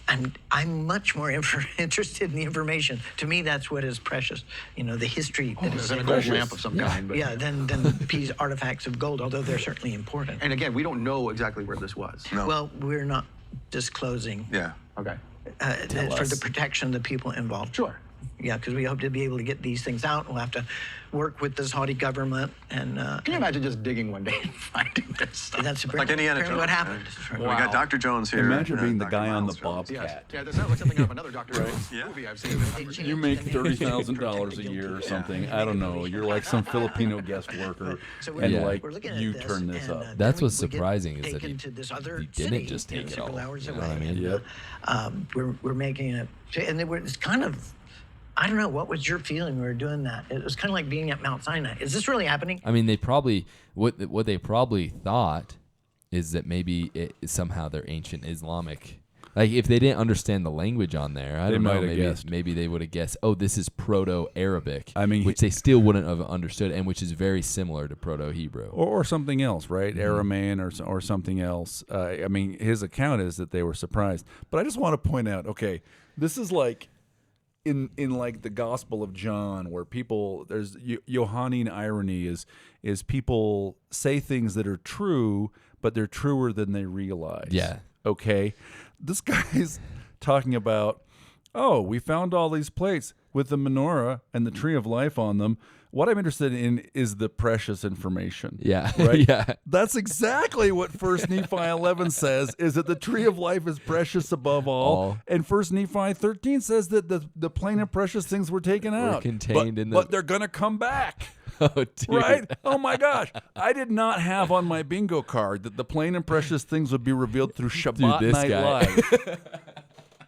I'm much more interested in the information. To me, that's what is precious. The history that is There's a gold lamp of some kind. But than these artifacts of gold, although they're certainly important. And again, we don't know exactly where this was. No. Well, we're not disclosing Yeah. Okay. for the protection of the people involved. Sure. Yeah, because we hope to be able to get these things out. We'll have to work with the Saudi government, and Can you imagine just digging one day and finding this stuff? that's Like Indiana apparently what Jones, happened. We got Dr. Jones here. Imagine and, being the Dr. guy on the Miles Jones. bobcat. Yeah, that sounds like something out of another Dr. Jones Yeah. movie I've seen. You make $30,000 a year or something. I don't know. You're like some Filipino guest worker, So and Yeah. like we're looking at you this, turn this and, up. That's then what's we get surprising is that taken he- to this other he didn't city, just take it several all, hours you know away. what I mean? Yep. We're making it, and it's kind of. I don't know. What was your feeling when we were doing that? It was kind of like being at Mount Sinai. Is this really happening? I mean, they probably what they probably thought is that maybe somehow they're ancient Islamic. Like if they didn't understand the language on there, I don't know. might have guessed. Maybe they would have guessed. Oh, this is Proto-Arabic. I mean, which they still wouldn't have understood, and which is very similar to Proto-Hebrew. Or something else, right? Aramaean or something else. I mean, his account is that they were surprised. But I just want to point out, okay, this is like in like the Gospel of John, where people there's Johannine irony is people say things that are true, but they're truer than they realize. Yeah. Okay, this guy's talking about, oh, we found all these plates with the menorah and the tree of life on them. What I'm interested in is the precious information. Yeah. Right? Yeah. That's exactly what 1 Nephi 11 says, is that the tree of life is precious above all. And 1 Nephi 13 says that the plain and precious things were taken out. contained in the- But they're going to come back. Oh, dude. Right? Oh my gosh. I did not have on my bingo card that the plain and precious things would be revealed through Shabbat this Night guy. Live.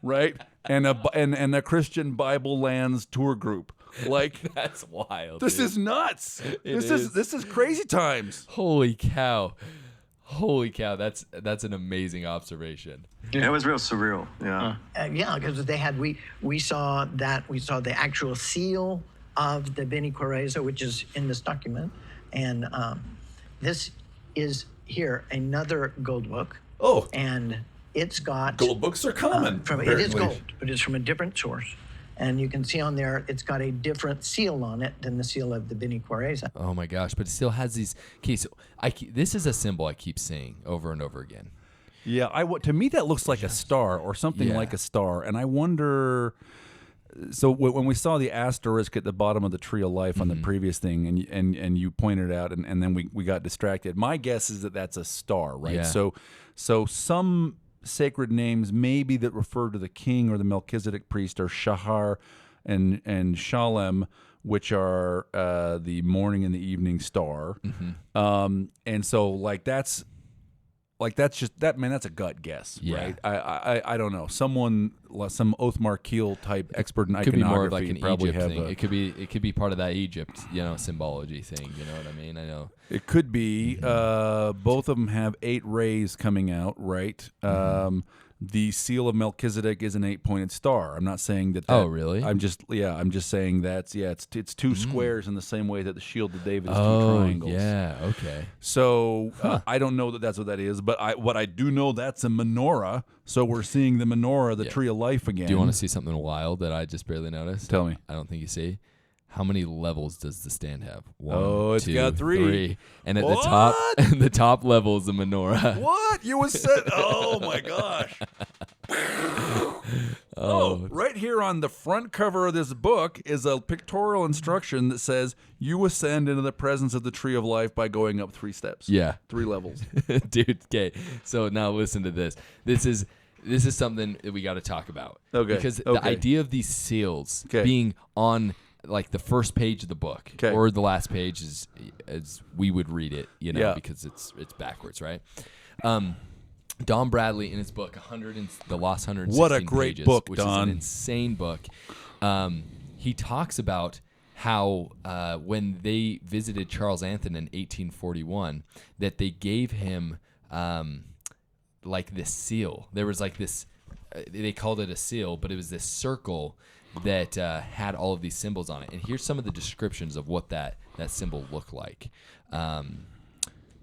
Right? And a Christian Bible Lands tour group. Like, That's wild. this dude. is nuts. This is. is crazy times. Holy cow. Holy cow. That's an amazing observation. It was real surreal. Yeah. Yeah, because we saw the actual seal of the Beni Koreza, which is in this document, and this is here another gold book. Oh. And it's got Gold books are common. It is gold, but it's from a different source. And you can see on there, it's got a different seal on it than the seal of the Beni Koreza. Oh my gosh, but it still has these. Okay, so this is a symbol I keep seeing over and over again. Yeah, to me that looks like a star or something Yeah. like a star, and I wonder. So when we saw the asterisk at the bottom of the tree of life on the previous thing, and you pointed it out, and then we got distracted. My guess is that that's a star, right? Yeah. So some sacred names maybe that refer to the king or the Melchizedek priest are Shahar and Shalem, which are the morning and the evening star. And so that's just that, man, that's a gut guess, Yeah. right? I don't know. Some Othmar Keel type expert in It could iconography be more of like an probably Egypt have thing. It could be part of that Egypt, symbology thing. You know what I mean? I know. It could be. Both of them have 8 rays coming out, right? The seal of Melchizedek is an 8-pointed star. I'm not saying that. Oh, really? I'm just saying it's 2 squares in the same way that the shield of David is 2 Oh, triangles. yeah. Okay. So I don't know that that's what that is, but what I do know, that's a menorah. So we're seeing the menorah, the tree of life again. Do you want to see something wild that I just barely noticed? Tell me. I don't think you see. How many levels does the stand have? 1, Oh, it's 2, got 3. And at What? the top level is the menorah. What? You was said? Oh my gosh! Oh, right here on the front cover of this book is a pictorial instruction that says you ascend into the presence of the tree of life by going up 3 steps. Yeah. 3 levels. Dude, okay. So now listen to this. This is something that we got to talk about. Okay, Because the okay. idea of these seals Okay. being on like the first page of the book Okay. or the last page as we would read it, Yeah. because it's backwards, right? Don Bradley in his book The Lost 116 What a great Pages, book, which is Don. an insane book. He talks about how when they visited Charles Anthony in 1841, that they gave him like this seal. There was like this, they called it a seal, but it was this circle that had all of these symbols on it. And here's some of the descriptions of what that symbol looked like.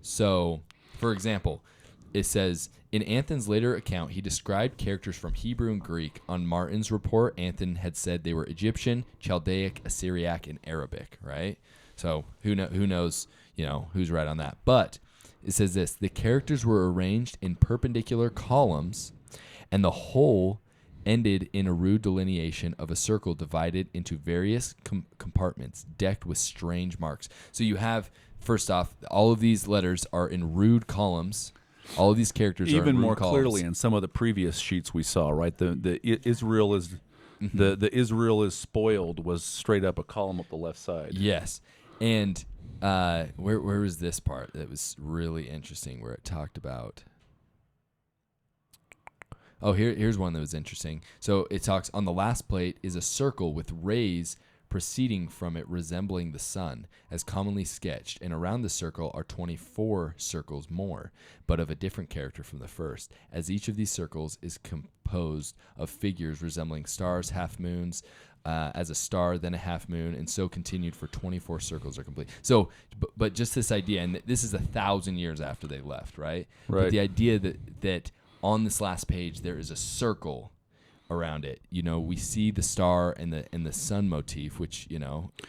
So, for example, it says, in Anthon's later account, he described characters from Hebrew and Greek. On Martin's report, Anthon had said they were Egyptian, Chaldaic, Assyriac, and Arabic, right? So who knows, who's right on that. But it says this: the characters were arranged in perpendicular columns, and the whole ended in a rude delineation of a circle divided into various compartments decked with strange marks. So you have, first off, all of these letters are in rude columns. All of these characters are in even rude more columns. clearly in some of the previous sheets we saw, right? The Israel is the Israel is spoiled was straight up a column up the left side. Yes. And where was this part that was really interesting where it talked about? Oh, here's one that was interesting. So it talks on the last plate is a circle with rays proceeding from it resembling the sun, as commonly sketched, and around the circle are 24 circles more, but of a different character from the first, as each of these circles is composed of figures resembling stars, half moons, as a star, then a half moon, and so continued for 24 circles are complete. So, but just this idea, and this is 1,000 years after they left, right? Right. But the idea that on this last page there is a circle around it. We see the star and the sun motif, which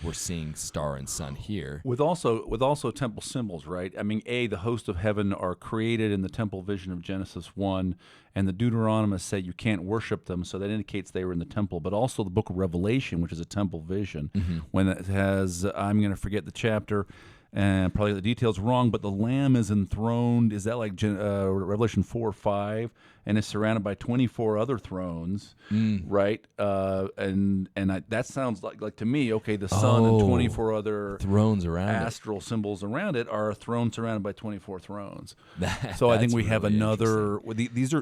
we're seeing star and sun here. With also temple symbols, right? I mean, the host of heaven are created in the temple vision of Genesis 1, and the Deuteronomists say you can't worship them, so that indicates they were in the temple. But also the book of Revelation, which is a temple vision, when it has, I'm going to forget the chapter, and probably the details wrong, but the Lamb is enthroned. Is that like Revelation 4 or 5? And is surrounded by 24 other thrones, right? That sounds like to me, okay, the sun and 24 other thrones around astral symbols around it are a throne surrounded by 24 thrones. That's So I think we have really another. These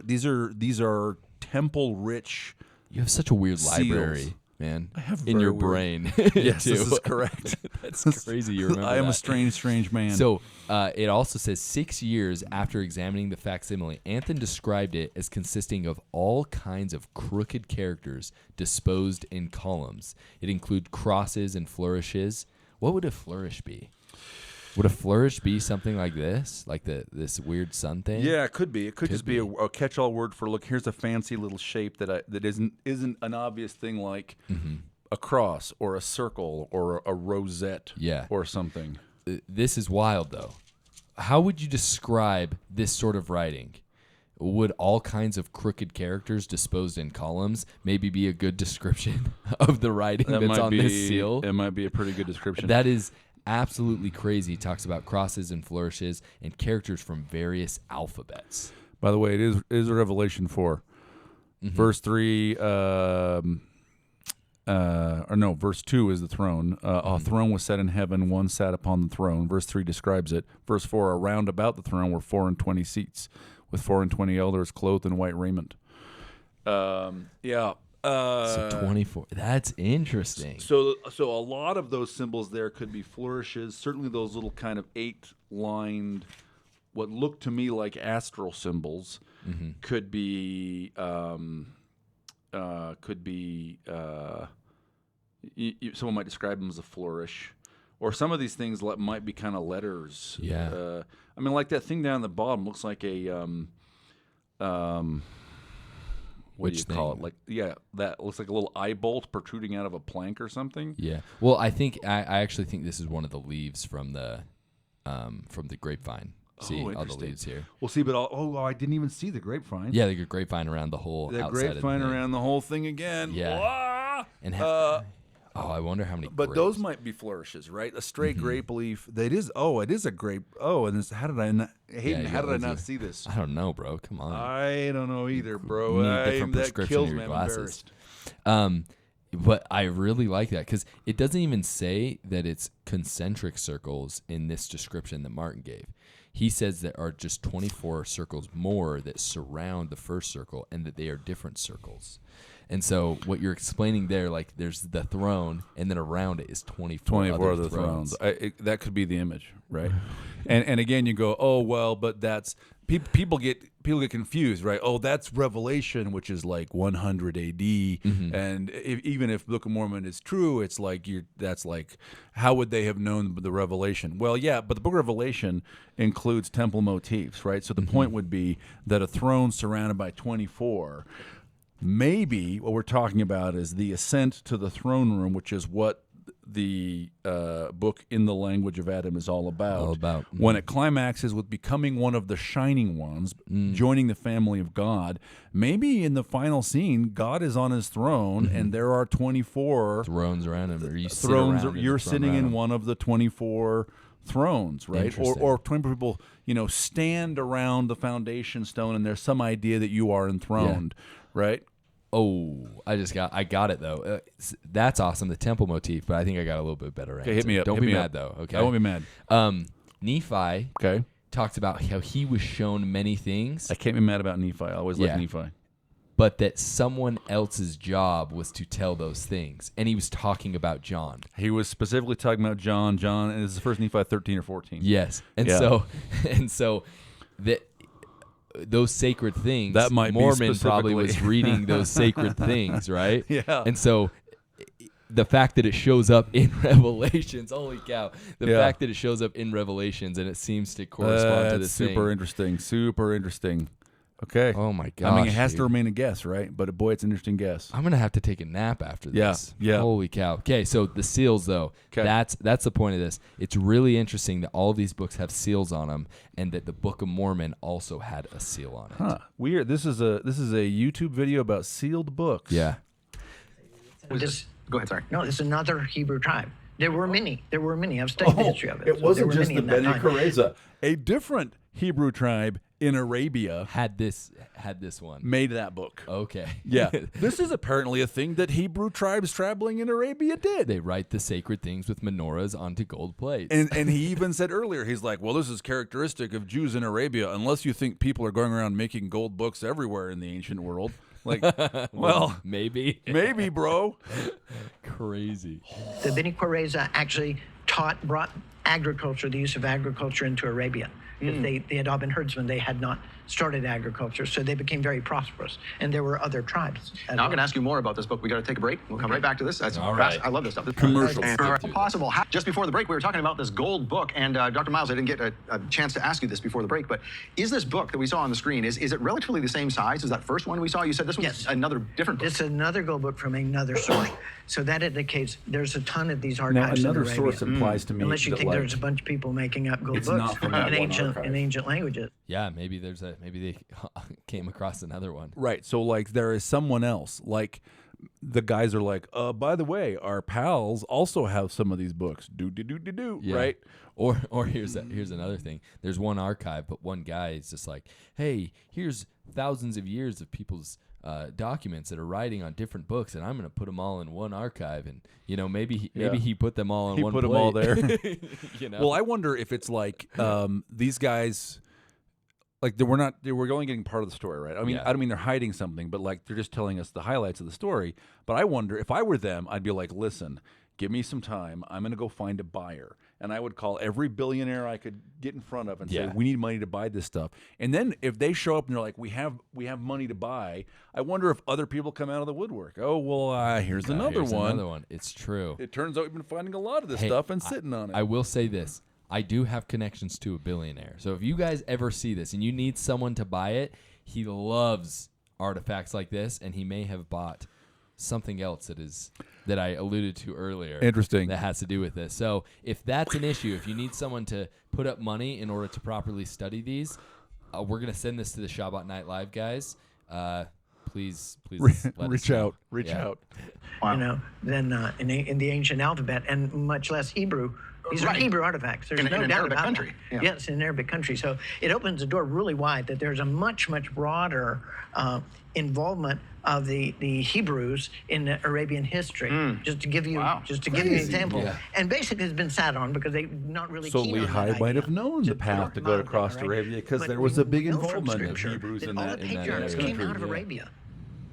are temple rich. You have such a weird seals. library, man. I have in your very brain. Yes, too. this is correct. That's crazy. You remember I am that. a strange man. So it also says 6 years after examining the facsimile, Anthon described it as consisting of all kinds of crooked characters disposed in columns. It included crosses and flourishes. What would a flourish be? Would a flourish be something like this, like this weird sun thing? Yeah, it could be. It could just be a catch-all word for look. Here's a fancy little shape that isn't an obvious thing like a cross or a circle or a rosette, or something. This is wild, though. How would you describe this sort of writing? Would all kinds of crooked characters disposed in columns maybe be a good description of the writing that's on this seal? It might be a pretty good description. That is absolutely crazy. He talks about crosses and flourishes and characters from various alphabets. By the way, it is Revelation 4. Verse 3, verse 2 is the throne. A throne was set in heaven, one sat upon the throne. Verse 3 describes it. Verse 4, around about the throne were 24 seats, with 24 elders clothed in white raiment. So 24. That's interesting. So a lot of those symbols there could be flourishes. Certainly those little kind of 8-lined, what look to me like astral symbols, could be someone might describe them as a flourish, or some of these things might be kind of letters. Yeah. I mean, like that thing down the bottom looks like a what do you call it? Like, that looks like a little eye bolt protruding out of a plank or something. Yeah. Well, I actually think this is one of the leaves from the grapevine. See all the leaves here. We'll see, but I didn't even see the grapevine. Yeah, the grapevine around the whole the outside grapevine of the around the whole thing again. Yeah. And I wonder how many. But grapes. those might be flourishes, right? A straight grape leaf. It is a grape. Oh, and how did I not? Hayden, how did I not see this? I don't know, bro. Come on. I don't know either, bro. You need different that prescription kills of me. your I'm glasses. embarrassed. But I really like that because it doesn't even say that it's concentric circles in this description that Martin gave. He says there are just 24 circles more that surround the first circle and that they are different circles. And so what you're explaining there, like there's the throne, and then around it is 24 other thrones. That could be the image, right? and again, you go, oh well, but that's people get confused, right? Oh, that's Revelation, which is like 100 A.D. And even if Book of Mormon is true, it's like that's like, how would they have known the Revelation? Well, yeah, but the Book of Revelation includes temple motifs, right? So the point would be that a throne surrounded by 24. Maybe what we're talking about is the ascent to the throne room, which is what the book In the Language of Adam is all about. When it climaxes with becoming one of the shining ones, joining the family of God, maybe in the final scene, God is on his throne, and there are 24 thrones around him. Or you thrones. You're sitting in one of the 24 thrones, right? Or 24 people, stand around the foundation stone, and there's some idea that you are enthroned, right? Oh, I got it though. That's awesome, the temple motif, but I think I got a little bit better. Okay, hit me up. Don't be mad though. Okay, I won't be mad. Nephi. Okay. Talks about how he was shown many things. I can't be mad about Nephi. I always like Nephi. But that someone else's job was to tell those things, and he was talking about John. He was specifically talking about John. And this is First Nephi 13 or 14. Yes, and so that. Those sacred things, that might Mormon probably was reading those sacred things, right? Yeah. And so the fact that it shows up in Revelations, holy cow, the fact that it shows up in Revelations and it seems to correspond to this super interesting. Okay. Oh my gosh. I mean, it has to remain a guess, right? But boy, it's an interesting guess. I'm going to have to take a nap after this. Yeah. Holy cow. Okay, so the seals, though, that's the point of this. It's really interesting that all of these books have seals on them, and that the Book of Mormon also had a seal on it. Huh. Weird. This is a YouTube video about sealed books. Yeah. Go ahead, sorry. No, it's another Hebrew tribe. There were many. I've studied the history of it. It wasn't just the Beni Koreza. A different Hebrew tribe in Arabia had this one. made that book. Okay. Yeah. This is apparently a thing that Hebrew tribes traveling in Arabia did. They write the sacred things with menorahs onto gold plates. And he even said earlier, he's like, well, this is characteristic of Jews in Arabia, unless you think people are going around making gold books everywhere in the ancient world. Like, well, maybe, bro. Crazy. The Beni Koreza actually brought agriculture, the use of agriculture into Arabia. They had all been herdsmen. They had not started agriculture, so they became very prosperous. And there were other tribes. Now I'm going to ask you more about this book. We got to take a break. We'll come right back to this. That's all right. I love this stuff. Commercials. Possible. Just before the break, we were talking about this gold book, and Dr. Miles, I didn't get a chance to ask you this before the break, but is this book that we saw on the screen, is it relatively the same size as that first one we saw? You said this was another different book. It's another gold book from another source. So that indicates there's a ton of these archives Now, another in Arabia. source implies to me Unless you that, think like, there's a bunch of people making up gold it's books not from that in one ancient archive. languages. Yeah, maybe they came across another one. Right. So, like, there is someone else. Like, the guys are like, by the way, our pals also have some of these books. Yeah. Right? Or here's another thing. There's one archive, but one guy is just like, hey, here's thousands of years of people's documents that are writing on different books, and I'm going to put them all in one archive. And maybe he put them all in one. He put them all there. Well, I wonder if it's like these guys. Like we're only getting part of the story, right? I mean, I don't mean they're hiding something, but like they're just telling us the highlights of the story. But I wonder if I were them, I'd be like, listen, give me some time. I'm going to go find a buyer. And I would call every billionaire I could get in front of and say, we need money to buy this stuff. And then if they show up and they're like, we have money to buy, I wonder if other people come out of the woodwork. Oh, well, here's another one. It's true. It turns out we've been finding a lot of this stuff and sitting on it. I will say this. I do have connections to a billionaire. So if you guys ever see this and you need someone to buy it, he loves artifacts like this, and he may have bought something else that I alluded to earlier. Interesting. That has to do with this. So if that's an issue, if you need someone to put up money in order to properly study these, we're going to send this to the Shabbat Night Live guys. Please let reach us know. out. Reach out. Wow. Then in the ancient alphabet, and much less Hebrew. These are Hebrew artifacts. There's no doubt Arabic about country. that. Yes, in an Arabic country. So it opens the door really wide that there's a much, much broader involvement of the Hebrews in the Arabian history. Just to give you an example. Yeah. And basically it's been sat on because they're not really so keen on Lehi that might idea. have known the path to go across to Arabia because there was a big involvement of Scripture Hebrews that in all that the patriarchs came country. out of Arabia.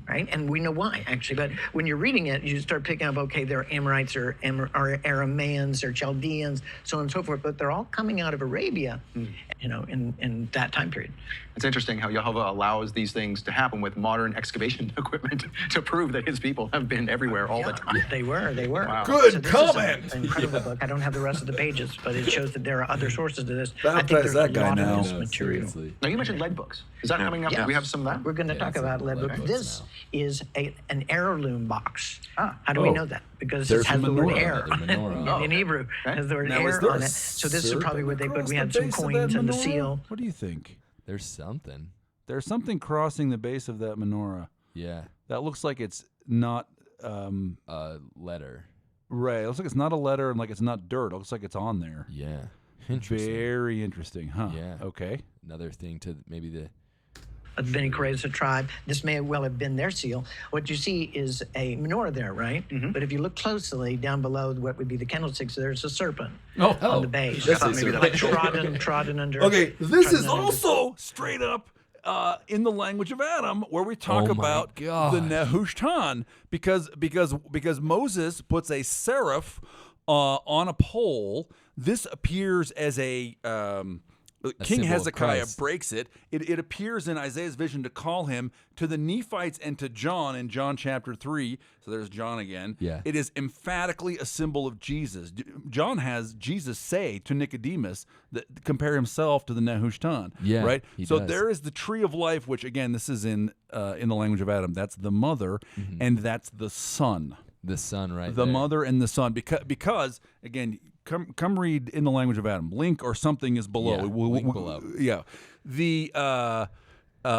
right? And we know why, actually. But when you're reading it, you start picking up, okay, they're Amorites or Arameans or Chaldeans, so on and so forth. But they're all coming out of Arabia, in that time period. It's interesting how Jehovah allows these things to happen with modern excavation equipment to prove that his people have been everywhere all the time. They were. Wow. Good So this comment. is an incredible book. I don't have the rest of the pages, but it shows that there are other sources to this. I think Baptize there's that a guy lot now. of this No, material. seriously. Now, you mentioned lead books. Is that coming up? Yeah. Do we have some of that? We're going to Yeah, talk some about lead lead book. books This now. is an heirloom box. Ah. How do we know that? Because There's it has a the word menorah. heir The on it. menorah. In Hebrew. It has the word Now, is heir there on a it. So this is probably where they put. serpent We had across some the base of coins that and the menorah? seal. What do you think? There's something. There's something crossing the base of that menorah. Yeah. That looks like it's not Letter. right. It looks like it's not a letter and like it's not dirt. It looks like it's on there. Yeah. Interesting. Very interesting, huh? Yeah. Okay. Another thing to maybe the. Of Beni Korah tribe. This may well have been their seal. What you see is a menorah there, right? But if you look closely down below what would be the candlesticks, there's a serpent on the base. That's a maybe serpent. trodden under. Okay, this trodden is under. also straight up in the language of Adam, where we talk Oh my about gosh. the Nehushtan, because Moses puts a seraph on a pole. This appears as a King symbol of Hezekiah Christ. breaks it. It appears in Isaiah's vision to call him to the Nephites and to John in John chapter 3. So there's John again. Yeah. It is emphatically a symbol of Jesus. John has Jesus say to Nicodemus that compare himself to the Nehushtan. Yeah, Right? he So does. there is the tree of life, which again, this is in the language of Adam. That's the mother, and that's the son. The sun right The there. mother and the son, because again, come read in the language of Adam. Link or something is below. Yeah, link below. Yeah,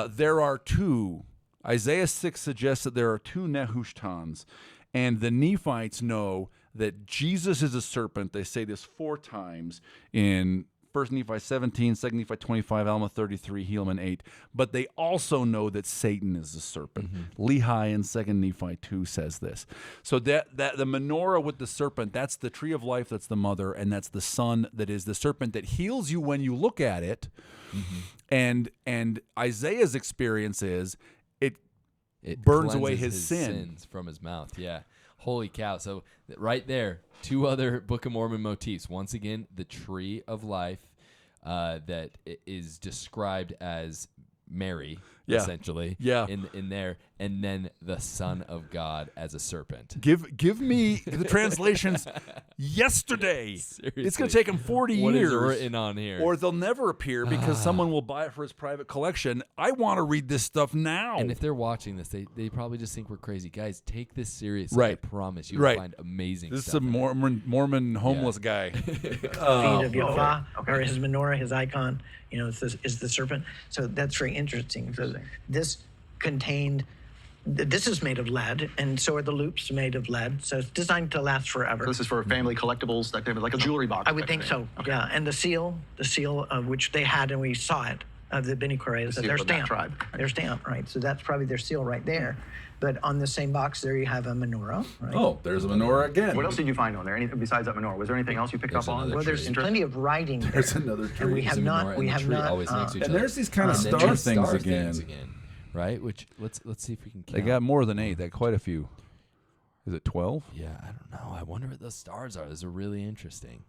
there are two. Isaiah 6 suggests that there are two Nehushtans, and the Nephites know that Jesus is a serpent. They say this 4 times in 1 Nephi 17, 2 Nephi 25, Alma 33, Helaman 8. But they also know that Satan is a serpent. Lehi in 2 Nephi 2 says this. So that the menorah with the serpent, that's the tree of life, that's the mother, and that's the son that is the serpent that heals you when you look at it. And Isaiah's experience is it burns away cleanses his sin. sins from his mouth. Yeah. Holy cow. So right there, 2 other Book of Mormon motifs. Once again, the tree of life that is described as Mary, Yeah. essentially, Yeah. in there, and then the Son of God as a serpent. Give me the translations yesterday. It's going to Seriously. take them 40 What is years. written on here? Or they'll never appear because someone will buy it for his private collection. I want to read this stuff now. And if they're watching this, they probably just think we're crazy. Guys, take this seriously. Right. I promise you'll find amazing This is stuff. a Mormon homeless guy. Feet of Yehovah, or his menorah, his icon, is the serpent. So that's very interesting. So this contained, this is made of lead, and so are the loops made of lead. So it's designed to last forever. So this is for family collectibles, that type of, like a jewelry box. I would type think of so. thing. Okay. Yeah, and the seal of which they had, and we saw it, of the Beni Korah, is that seal their of that stamp. tribe. Their stamp, right? So that's probably their seal right there. But on the same box there, you have a menorah, right? Oh, there's a menorah again. What else did you find on there? Anything besides that menorah? Was there anything else you picked There's up on? another Well, there's tree. plenty of writing there. There's another tree. And we There's have a not, menorah we and a have tree not, always next to each And other. there's these kind of And then star there's things star again. right? Which let's see if we can count. They got more than 8. They got quite a few. Is it 12? Yeah, I don't know. I wonder what those stars are. Those are really interesting.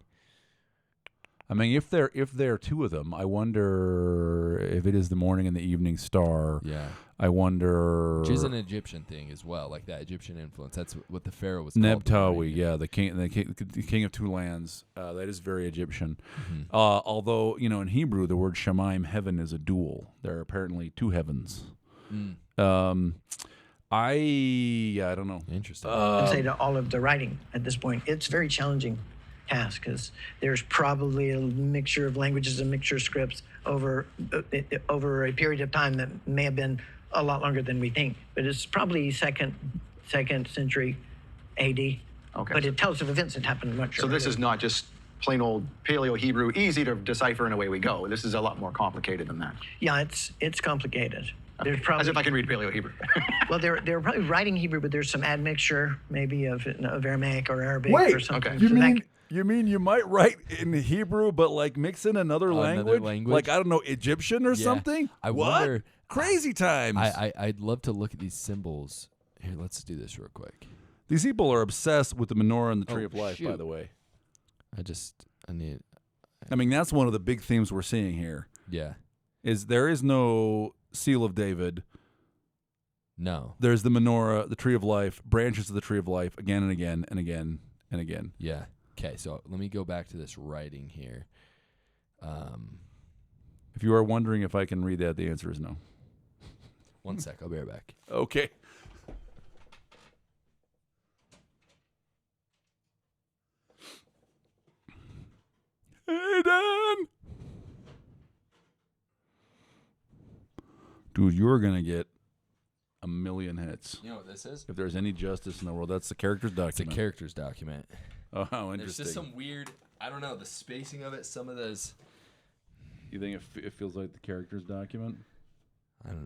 I mean, if there are 2 of them, I wonder if it is the morning and the evening star. Yeah. I wonder. Which is an Egyptian thing as well, like that Egyptian influence. That's what the Pharaoh was called. Nebtawi, yeah, the king of 2 lands. That is very Egyptian. Although, in Hebrew, the word Shemaim, heaven, is a dual. There are apparently 2 heavens. I don't know. Interesting. I'd say to all of the writing at this point, it's a very challenging task because there's probably a mixture of languages and mixture of scripts over a period of time that may have been a lot longer than we think. But it's probably second century AD. Okay. But it tells of events that happened much So this is not just plain old Paleo Hebrew, easy to decipher and away we go. This is a lot more complicated than that. Yeah, it's complicated. There's probably, As if I can read Paleo Hebrew. well, they're probably writing Hebrew, but there's some admixture maybe of Aramaic or Arabic Wait, or something. okay. You So that mean You mean you might write in Hebrew, but like mix in another language? Like, I don't know, Egyptian or something? I what? wonder. Crazy times. I'd love to look at these symbols. Here, let's do this real quick. These people are obsessed with the menorah and the tree of life, by the way. I need. I mean, that's one of the big themes we're seeing here. Yeah. Is there is no seal of David. No. There's the menorah, the tree of life, branches of the tree of life, again and again and again and again. Yeah. Okay, so let me go back to this writing here. If you are wondering if I can read that, the answer is no. One sec, I'll be right back. Okay. Hayden! Dude, you're going to get a million hits. You know what this is? If there's any justice in the world, that's the character's document. It's a character's document. Oh, how There's interesting. just some weird, I don't know, the spacing of it, some of those. You think it feels like the character's document?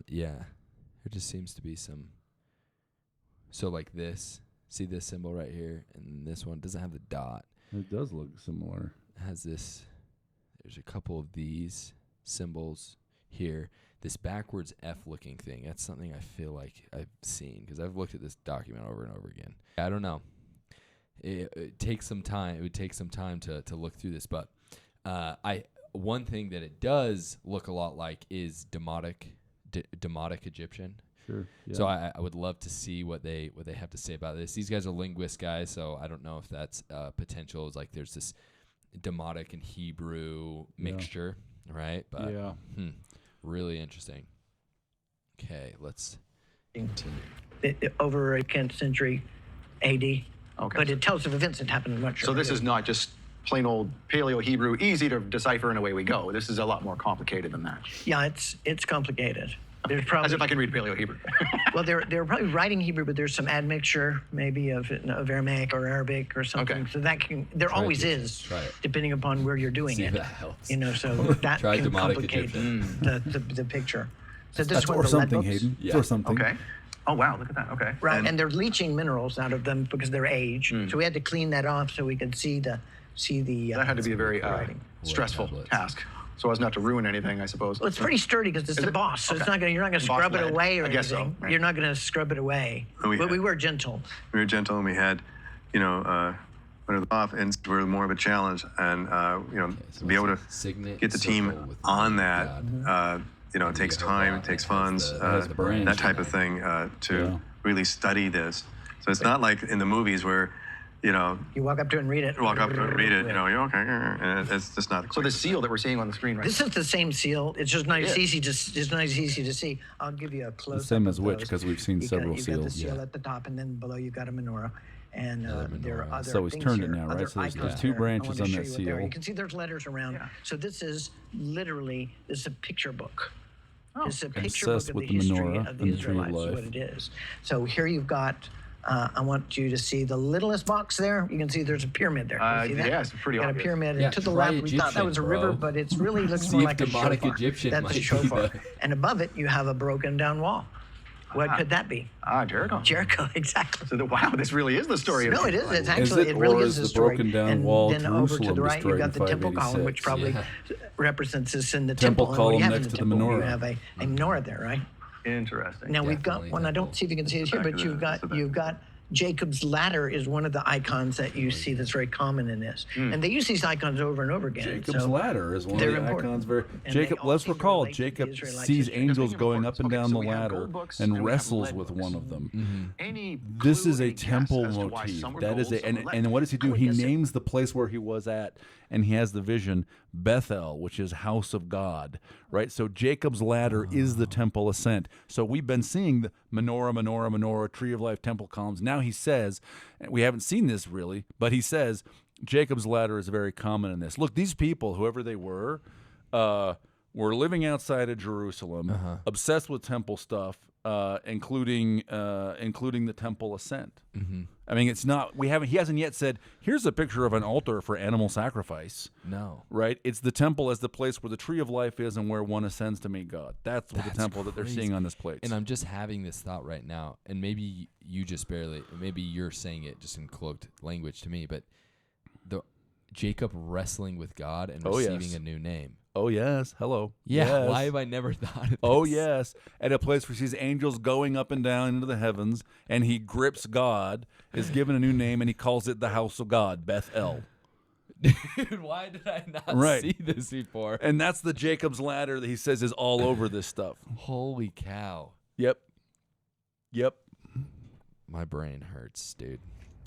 Yeah. There just seems to be some. So like this, see this symbol right here, and this one doesn't have the dot. It does look similar. It has this, there's a couple of these symbols here. This backwards F looking thing, that's something I feel like I've seen because I've looked at this document over and over again. I don't know. It takes some time. It would take some time to look through this, but one thing that it does look a lot like is demotic Egyptian. Sure. Yeah. So I would love to see what they have to say about this. These guys are linguist guys, so I don't know if that's potential. It's like there's this demotic and Hebrew mixture, right? But yeah. Really interesting. Okay, let's continue. Over a 10th century AD. Okay. But it tells of events that happened much So this earlier. is not just plain old Paleo Hebrew, easy to decipher and away we go. This is a lot more complicated than that. Yeah, it's complicated. There's probably, As if I can read Paleo Hebrew. well, they're probably writing Hebrew, but there's some admixture, maybe of Aramaic or Arabic or something. Okay. So that can, there Try always it. is, Try it. depending upon where you're doing See it. if that helps. You know, so that Try can demotic complicate Egyptian. the picture. So this That's is one or of the lead something, books. Hayden. Yeah. Or something. Okay. Oh, wow, look at that. Okay. Right, and they're leaching minerals out of them because of their age. So we had to clean that off so we could see the. That had to be a very writing. stressful tablets. task, so as not to ruin anything, I suppose. Well, it's pretty sturdy because it's Is the it? boss, so it's Okay. not gonna. You're not gonna Boss scrub it lead. away or I guess so, anything. right. You're not gonna scrub it away. We But we had- were gentle. We were gentle and we had, when it was off, and were more of a challenge, and so to be able to it's a signet get the circle team with on the that. God. It takes time, it takes funds, has the branch that type in of it. thing to Yeah. really study this. So it's not like in the movies where, You walk up to it and read it. walk up and read it, you're okay, and it's just not. So quite the seal that we're seeing on the screen right This is the same seal. It's just nice, It is. easy to. It's nice, easy to see. I'll give you a close. same as which, because we've seen several You've got the seals. seal Yeah. at the top, and then below you've got a menorah. And Another there are menorah. other So he's things turned it here, now, right? other So there's icons two there. I branches wanted to on show that you what they are. seal. You can see there's letters around. Yeah. So this is literally, this is a picture book. It's a picture Obsessed book of with the the history menorah of the and the tree of Israelites, is life. what it is. So here you've got, I want you to see the littlest box there. You can see there's a pyramid there. Can you see that? yeah, it's pretty Got a obvious. pyramid, Yeah, and to the try left, we thought that was a river, Egyptian, bro. but it's really looks See more if like a demonic shofar. Egyptian That's might a be shofar. the- And above it, you have a broken down wall. What could that be? Jericho. Jericho, exactly. So wow, this really is the story. No, it is. It's Is actually, it, it really or is is a the story. broken down and wall then over to Jerusalem the right, you've destroyed got in the temple column, 586? which probably Yeah. represents this in the Temple temple. And what do you column have in next the to the temple? You menorah. have a menorah there, right? Interesting. Now we've got Definitely one. I don't temple. see if you can see it here, Back but of the- you've got Jacob's ladder is one of the icons that you see that's very common in this, and they use these icons over and over again. Jacob's so ladder is one of they're the important. icons. Very And Jacob. they all Let's seem to recall, relate to the Jacob Israelites' sees history. angels Speaking of going up books, and okay, down so the we have ladder gold books and and we have wrestles lead with books. one of them. Any This clue, is a any guess temple as to why motif. some were That is gold, a some were lead? and what does he do? would He guess it- names the place where he was at, and he has the vision Bethel, which is house of God, right? So Jacob's ladder is the temple ascent. So we've been seeing the menorah, tree of life, temple columns. Now he says, and we haven't seen this really, but he says Jacob's ladder is very common in this. Look, these people, whoever they were living outside of Jerusalem, obsessed with temple stuff, including the temple ascent. I mean, it's not. He hasn't yet said, "Here's a picture of an altar for animal sacrifice." No. Right? It's the temple as the place where the tree of life is and where one ascends to meet God. That's what the temple that they're crazy. seeing on this plate. And I'm just having this thought right now, and maybe you just barely, maybe you're saying it just in cloaked language to me, but Jacob wrestling with God and Oh, receiving yes. a new name. Oh, yes. Hello. Yeah, Yes. why have I never thought of this? Oh, yes. At a place where he sees angels going up and down into the heavens, and he grips God, is given a new name, and he calls it the house of God, Bethel. Dude, why did I not Right. see this before? And that's the Jacob's ladder that he says is all over this stuff. Holy cow. Yep. Yep. My brain hurts, dude.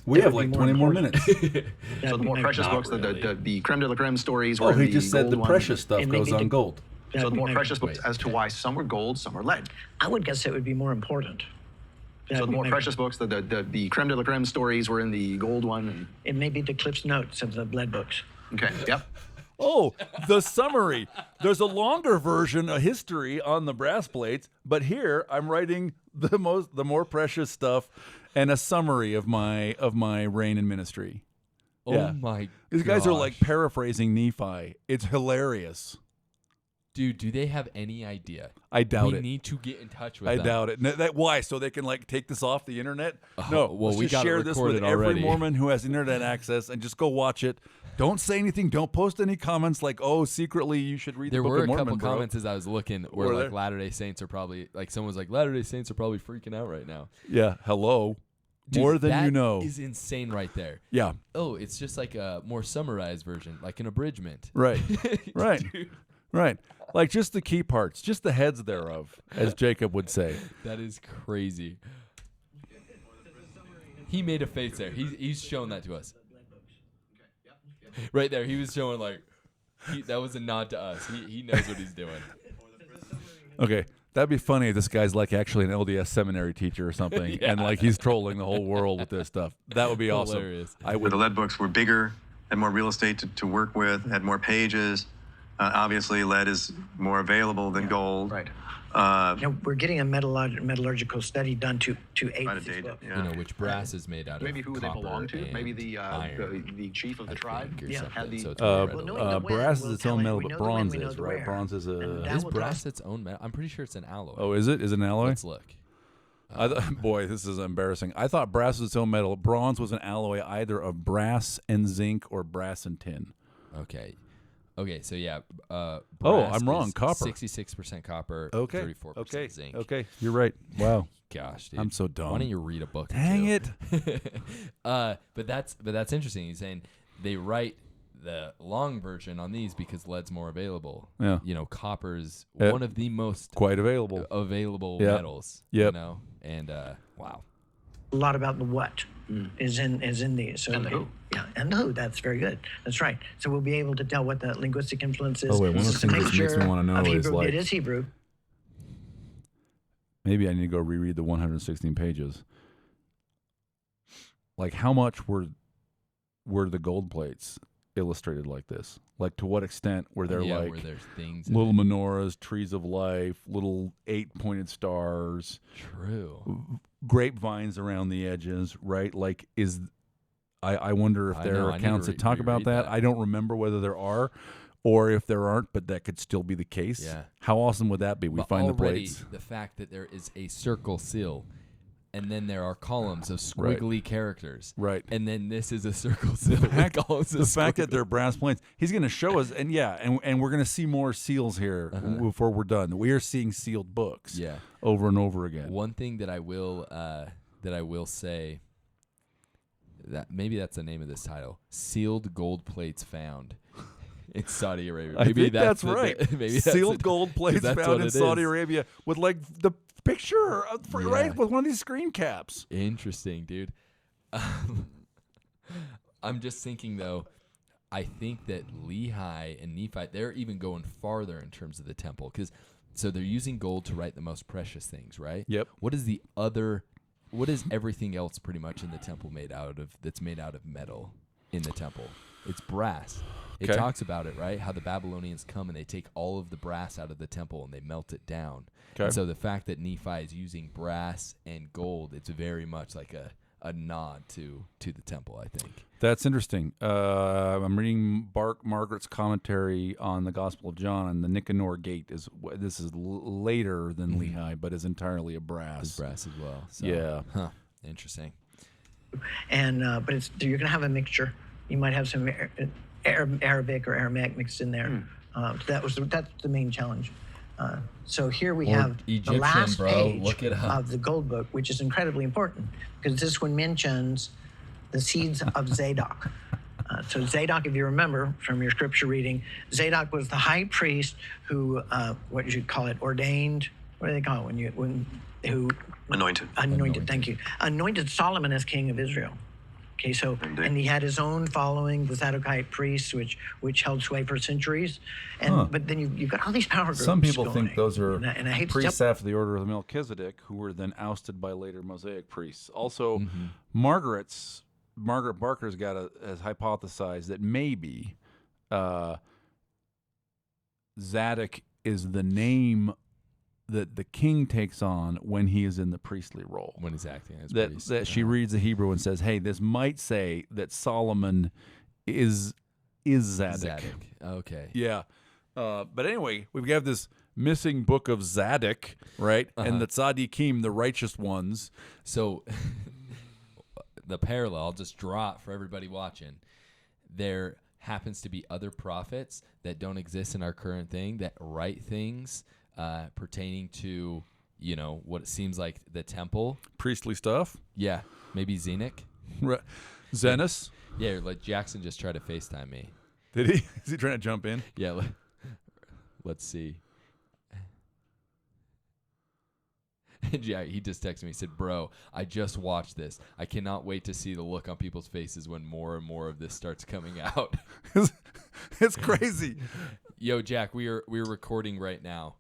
We have would be like more 20 more important. minutes. So the more precious books, the creme de la creme stories were Oh, in he the just said gold the one. precious stuff And goes maybe on the- gold. So the more precious Wait, books as to yeah. why some were gold, some were lead. I would guess it would be more important. So the more precious books, the creme de la creme stories were in the gold one. It may be the Cliff's Notes of the lead books. Okay, yep. Oh, the summary. There's a longer version of history on the brass plates, but here I'm writing the more precious stuff and a summary of my reign and ministry. Oh Yeah. my These guys are like gosh. paraphrasing Nephi. It's hilarious. Dude, do they have any idea? I doubt we it. need to get in touch with I them. doubt it. Why? So they can like take this off the internet? No. well, let's we just got it share this with recorded every already. Mormon who has internet access and just go watch it. Don't say anything. Don't post any comments like, "Oh, secretly you should read There the Book were of a Mormon." couple bro. comments as I was looking where Were like there? Latter-day Saints are probably like someone was like Latter-day Saints are probably freaking out right now. Yeah. Hello. Dude, More than you that know. is insane right there. Yeah. Oh, it's just like a more summarized version, like an abridgment. Right. Right. Dude, Right. Like just the key parts, just the heads thereof, as Jacob would say. that is crazy. He made a face there. He's showing that to us. Right there, he was showing like that was a nod to us. He knows what he's doing. Okay. That'd be funny if this guy's like actually an LDS seminary teacher or something, and like he's trolling the whole world with this stuff. That would be awesome. Hilarious. I Where would. the lead books were bigger, had more real estate to work with, had more pages. Obviously, lead is more available than gold. Right. We're getting a metallurgical study done to aid Try to this date book. it. You Yeah. know which brass is made out Maybe of who they copper belong to. Maybe and the iron, chief of the I tribe. think, or Yeah. something, Had the- so it's more Well, knowing readily- the when brass is will its tell own it. metal, We but know the when, bronze we know is the right. where. Bronze is And a. that Is will tell brass us- its own metal? I'm pretty sure it's an alloy. Oh, is it? Is it an alloy? Let's look. Boy, this is embarrassing. I thought brass was its own metal. Bronze was an alloy either of brass and zinc or brass and tin. Okay. Okay, so yeah. Oh, brass I'm wrong. is Copper. 66% copper, Okay. 34% Okay. zinc. Okay. You're right. Wow. Gosh, dude. I'm so dumb. Why don't you read a book? or Dang two? it. But that's interesting. He's saying they write the long version on these because lead's more available. Yeah. You know, copper's Yeah. one of the most Quite available. available Yep. metals. Yep. You know, and wow. A lot about the what is in these. So, And the who. Yeah, and the who. That's very good. That's right. So we'll be able to tell what the linguistic influence is. Oh, wait, one of This the is things a this makes me mixture wanna know of is, Hebrew. like- It is Hebrew. Maybe I need to go reread the 116 pages. Like, how much were the gold plates illustrated like this? Like, to what extent were there yeah, like where there's things in little it. menorahs, trees of life, little 8-pointed stars, True. grapevines around the edges, right? Like, I wonder if I there know, are I need to accounts that talk about reread that. that. I don't remember whether there are or if there aren't, but that could still be the case. Yeah. How awesome would that be? We But find the already, plates. the fact that there is a circle seal, and then there are columns of Right. squiggly characters, Right. and then this is a circle seal. The fact, with columns of the fact that squiggly- they're brass plates, he's going to show us, and we're going to see more seals here before we're done. We are seeing sealed books, Yeah. over and over again. One thing that I will say that maybe that's the name of this title: sealed gold plates found in Saudi Arabia. I Maybe think that's the- right. maybe that's Sealed the- gold 'cause plates that's found what in it Saudi is. Arabia with like the picture, Yeah. right, with one of these screen caps. Interesting, dude. I'm just thinking though. I think that Lehi and Nephi, they're even going farther in terms of the temple, because so they're using gold to write the most precious things, right? Yep. What is everything else pretty much in the temple made out of that's made out of metal in the temple? It's brass. It Okay. talks about it, right? How the Babylonians come and they take all of the brass out of the temple and they melt it down. Okay. And so the fact that Nephi is using brass and gold, it's very much like a nod to the temple, I think. That's interesting. I'm reading Margaret's commentary on the Gospel of John, and the Nicanor Gate this is later than Lehi, but is entirely a brass. It's brass as well. So, Yeah. Huh. Interesting. And but you're going to have a mixture. You might have some Arabic or Aramaic mixed in there. That's the main challenge. So here we have Egyptian, the last bro. page Look it up. of the Gold Book, which is incredibly important because this one mentions the seeds of Zadok. So Zadok, if you remember from your scripture reading, Zadok was the high priest who, what did you call it, ordained? What do they call it who Anointed. Anointed. Thank you. Anointed Solomon as king of Israel. Okay, so and he had his own following, the Zadokite priests, which held sway for centuries. And but then you've got all these power groups. Some people going. think those are and I hate priests to after the order of Melchizedek, who were then ousted by later Mosaic priests. Also, Margaret Barker's has hypothesized that maybe Zadok is the name that the king takes on when he is in the priestly role. When he's acting as priest. That she reads the Hebrew and says, hey, this might say that Solomon is Zadok. Okay. Yeah. But anyway, we have this missing book of Zadok, right? And the Tzaddikim, the righteous ones. So the parallel, I'll just draw it for everybody watching. There happens to be other prophets that don't exist in our current thing that write things pertaining to, what it seems like the temple. Priestly stuff. Yeah. Maybe Zadok. Right. Zenos. Yeah, like Jackson just tried to FaceTime me. Did he? Is he trying to jump in? Yeah. Let's see. Yeah, he just texted me. He said, bro, I just watched this. I cannot wait to see the look on people's faces when more and more of this starts coming out. It's crazy. Yo, Jack, we're recording right now.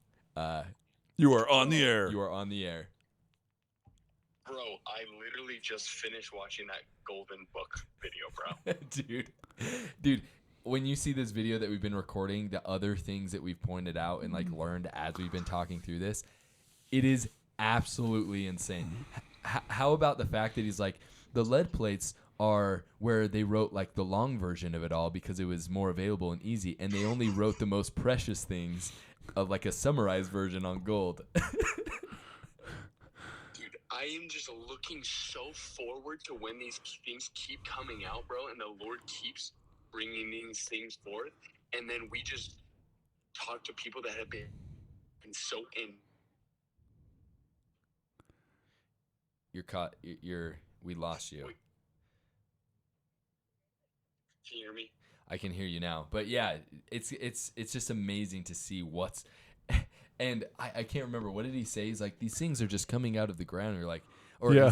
You are on the air. You are on the air. Bro, I literally just finished watching that Golden Book video, bro. Dude, when you see this video that we've been recording, the other things that we've pointed out and learned as we've been talking through this, it is absolutely insane. How about the fact that he's like, the lead plates are where they wrote the long version of it all because it was more available and easy, and they only wrote the most precious things of a summarized version on gold. Dude, I am just looking so forward to when these things keep coming out, bro, and the Lord keeps bringing these things forth, and then we just talk to people that have been so in. You're caught. We lost you. Can you hear me? I can hear you now. But yeah, it's just amazing to see what's. And I can't remember, what did he say? He's like, these things are just coming out of the ground. He's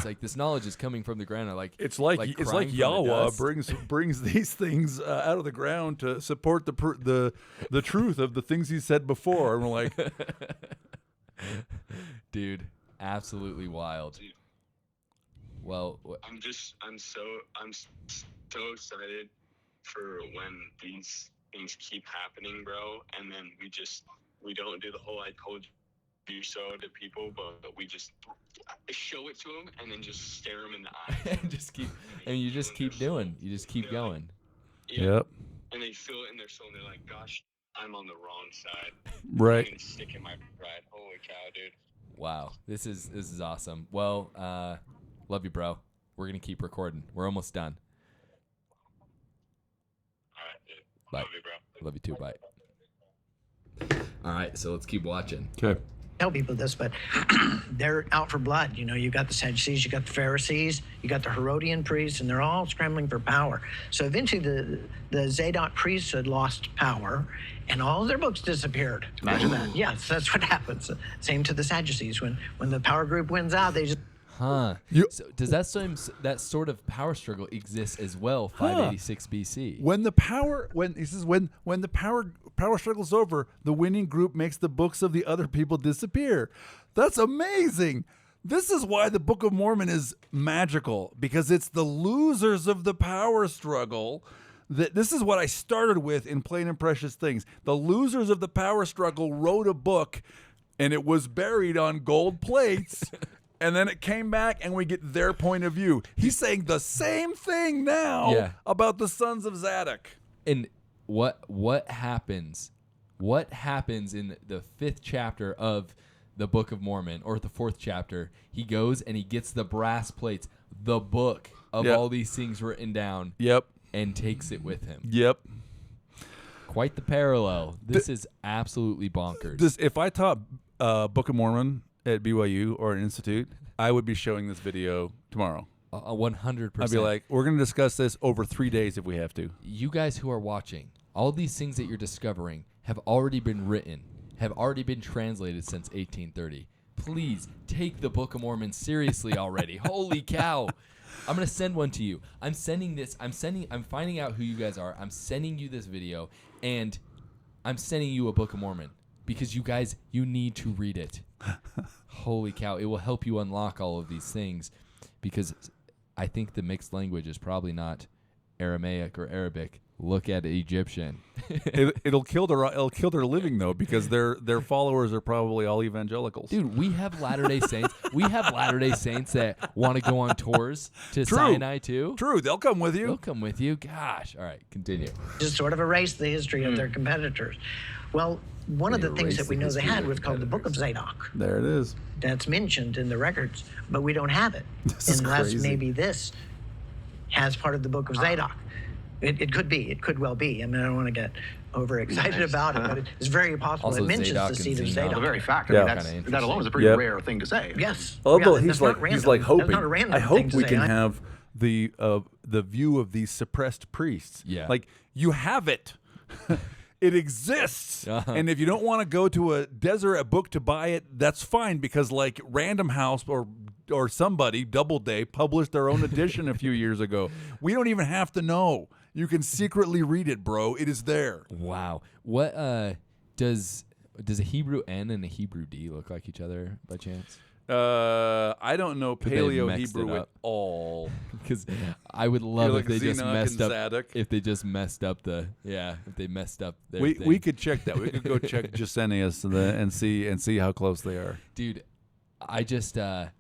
like, this knowledge is coming from the ground. It's like Yahweh brings these things out of the ground to support the truth of the things he said before. And we're like, dude, absolutely wild. Dude. Well, I'm so excited for when these things keep happening, bro, and then we don't do the whole I told you so to people, but we just show it to them and then just stare them in the eyes. You just keep going. Yep. And they feel it in their soul and they're like, gosh, I'm on the wrong side. Right. I'm gonna stick in my pride. Holy cow, dude. Wow. This is awesome. Well, love you, bro. We're going to keep recording. We're almost done. All right, dude. Bye. Love you, bro. Love you too. Bye. All right, so let's keep watching. Okay. tell people this, but they're out for blood. You got the Sadducees, you got the Pharisees, you got the Herodian priests, and they're all scrambling for power. So eventually the Zadok priesthood lost power, and all their books disappeared. Imagine that. Yes, that's what happens. Same to the Sadducees. When the power group wins out, they just... Huh. So does that sort of power struggle exists as well? 586 BC. When the power struggle's over, the winning group makes the books of the other people disappear. That's amazing. This is why the Book of Mormon is magical, because it's the losers of the power struggle. This is what I started with in Plain and Precious Things. The losers of the power struggle wrote a book, and it was buried on gold plates. And then it came back, and we get their point of view. He's saying the same thing now about the sons of Zadok. And what happens? What happens in the 5th chapter of the Book of Mormon, or the 4th chapter? He goes and he gets the brass plates, the book of all these things written down, and takes it with him. Quite the parallel. This is absolutely bonkers. If I taught Book of Mormon at BYU or an institute, I would be showing this video tomorrow. 100%. I'd be like, we're going to discuss this over 3 days if we have to. You guys who are watching, all these things that you're discovering have already been written, have already been translated since 1830. Please take the Book of Mormon seriously already. Holy cow. I'm going to send one to you. I'm finding out who you guys are. I'm sending you this video, and I'm sending you a Book of Mormon because you guys, you need to read it. Holy cow. It will help you unlock all of these things because I think the mixed language is probably not Aramaic or Arabic. Look at Egyptian. It'll kill their living though because their followers are probably all evangelicals. Dude, we have Latter-day Saints. We have Latter-day Saints that want to go on tours to Sinai too. True, they'll come with you. They'll come with you. Gosh. All right, continue. Just sort of erase the history of their competitors. Well, one of the things that we know they had was called the Book of Zadok. There it is. That's mentioned in the records, but we don't have it. Unless maybe this has part of the Book of Zadok. It could be. It could well be. I mean, I don't want to get overexcited about it, but it's very possible. Also, it mentions Zadok the seed and of Zadok. Zadok. The very fact. Yeah. I mean, that alone is a pretty rare thing to say. Yes. Although Yeah, he's that's not like random. hoping. That's not a random I hope thing to we say. can have the view of these suppressed priests. Yeah. Like you have it. It exists. And if you don't want to go to a Deseret book to buy it, that's fine because like Random House or somebody, Doubleday, published their own edition a few years ago. We don't even have to know. You can secretly read it, bro. It is there. Wow. What does a Hebrew N and a Hebrew D look like each other by chance? I don't know they Paleo mixed it Hebrew at up? all. Because I would love You're if like they just Zadok messed and up. Zadok. If they just messed up their We thing. could check that. We could go check Gesenius and see how close they are. Dude, I just I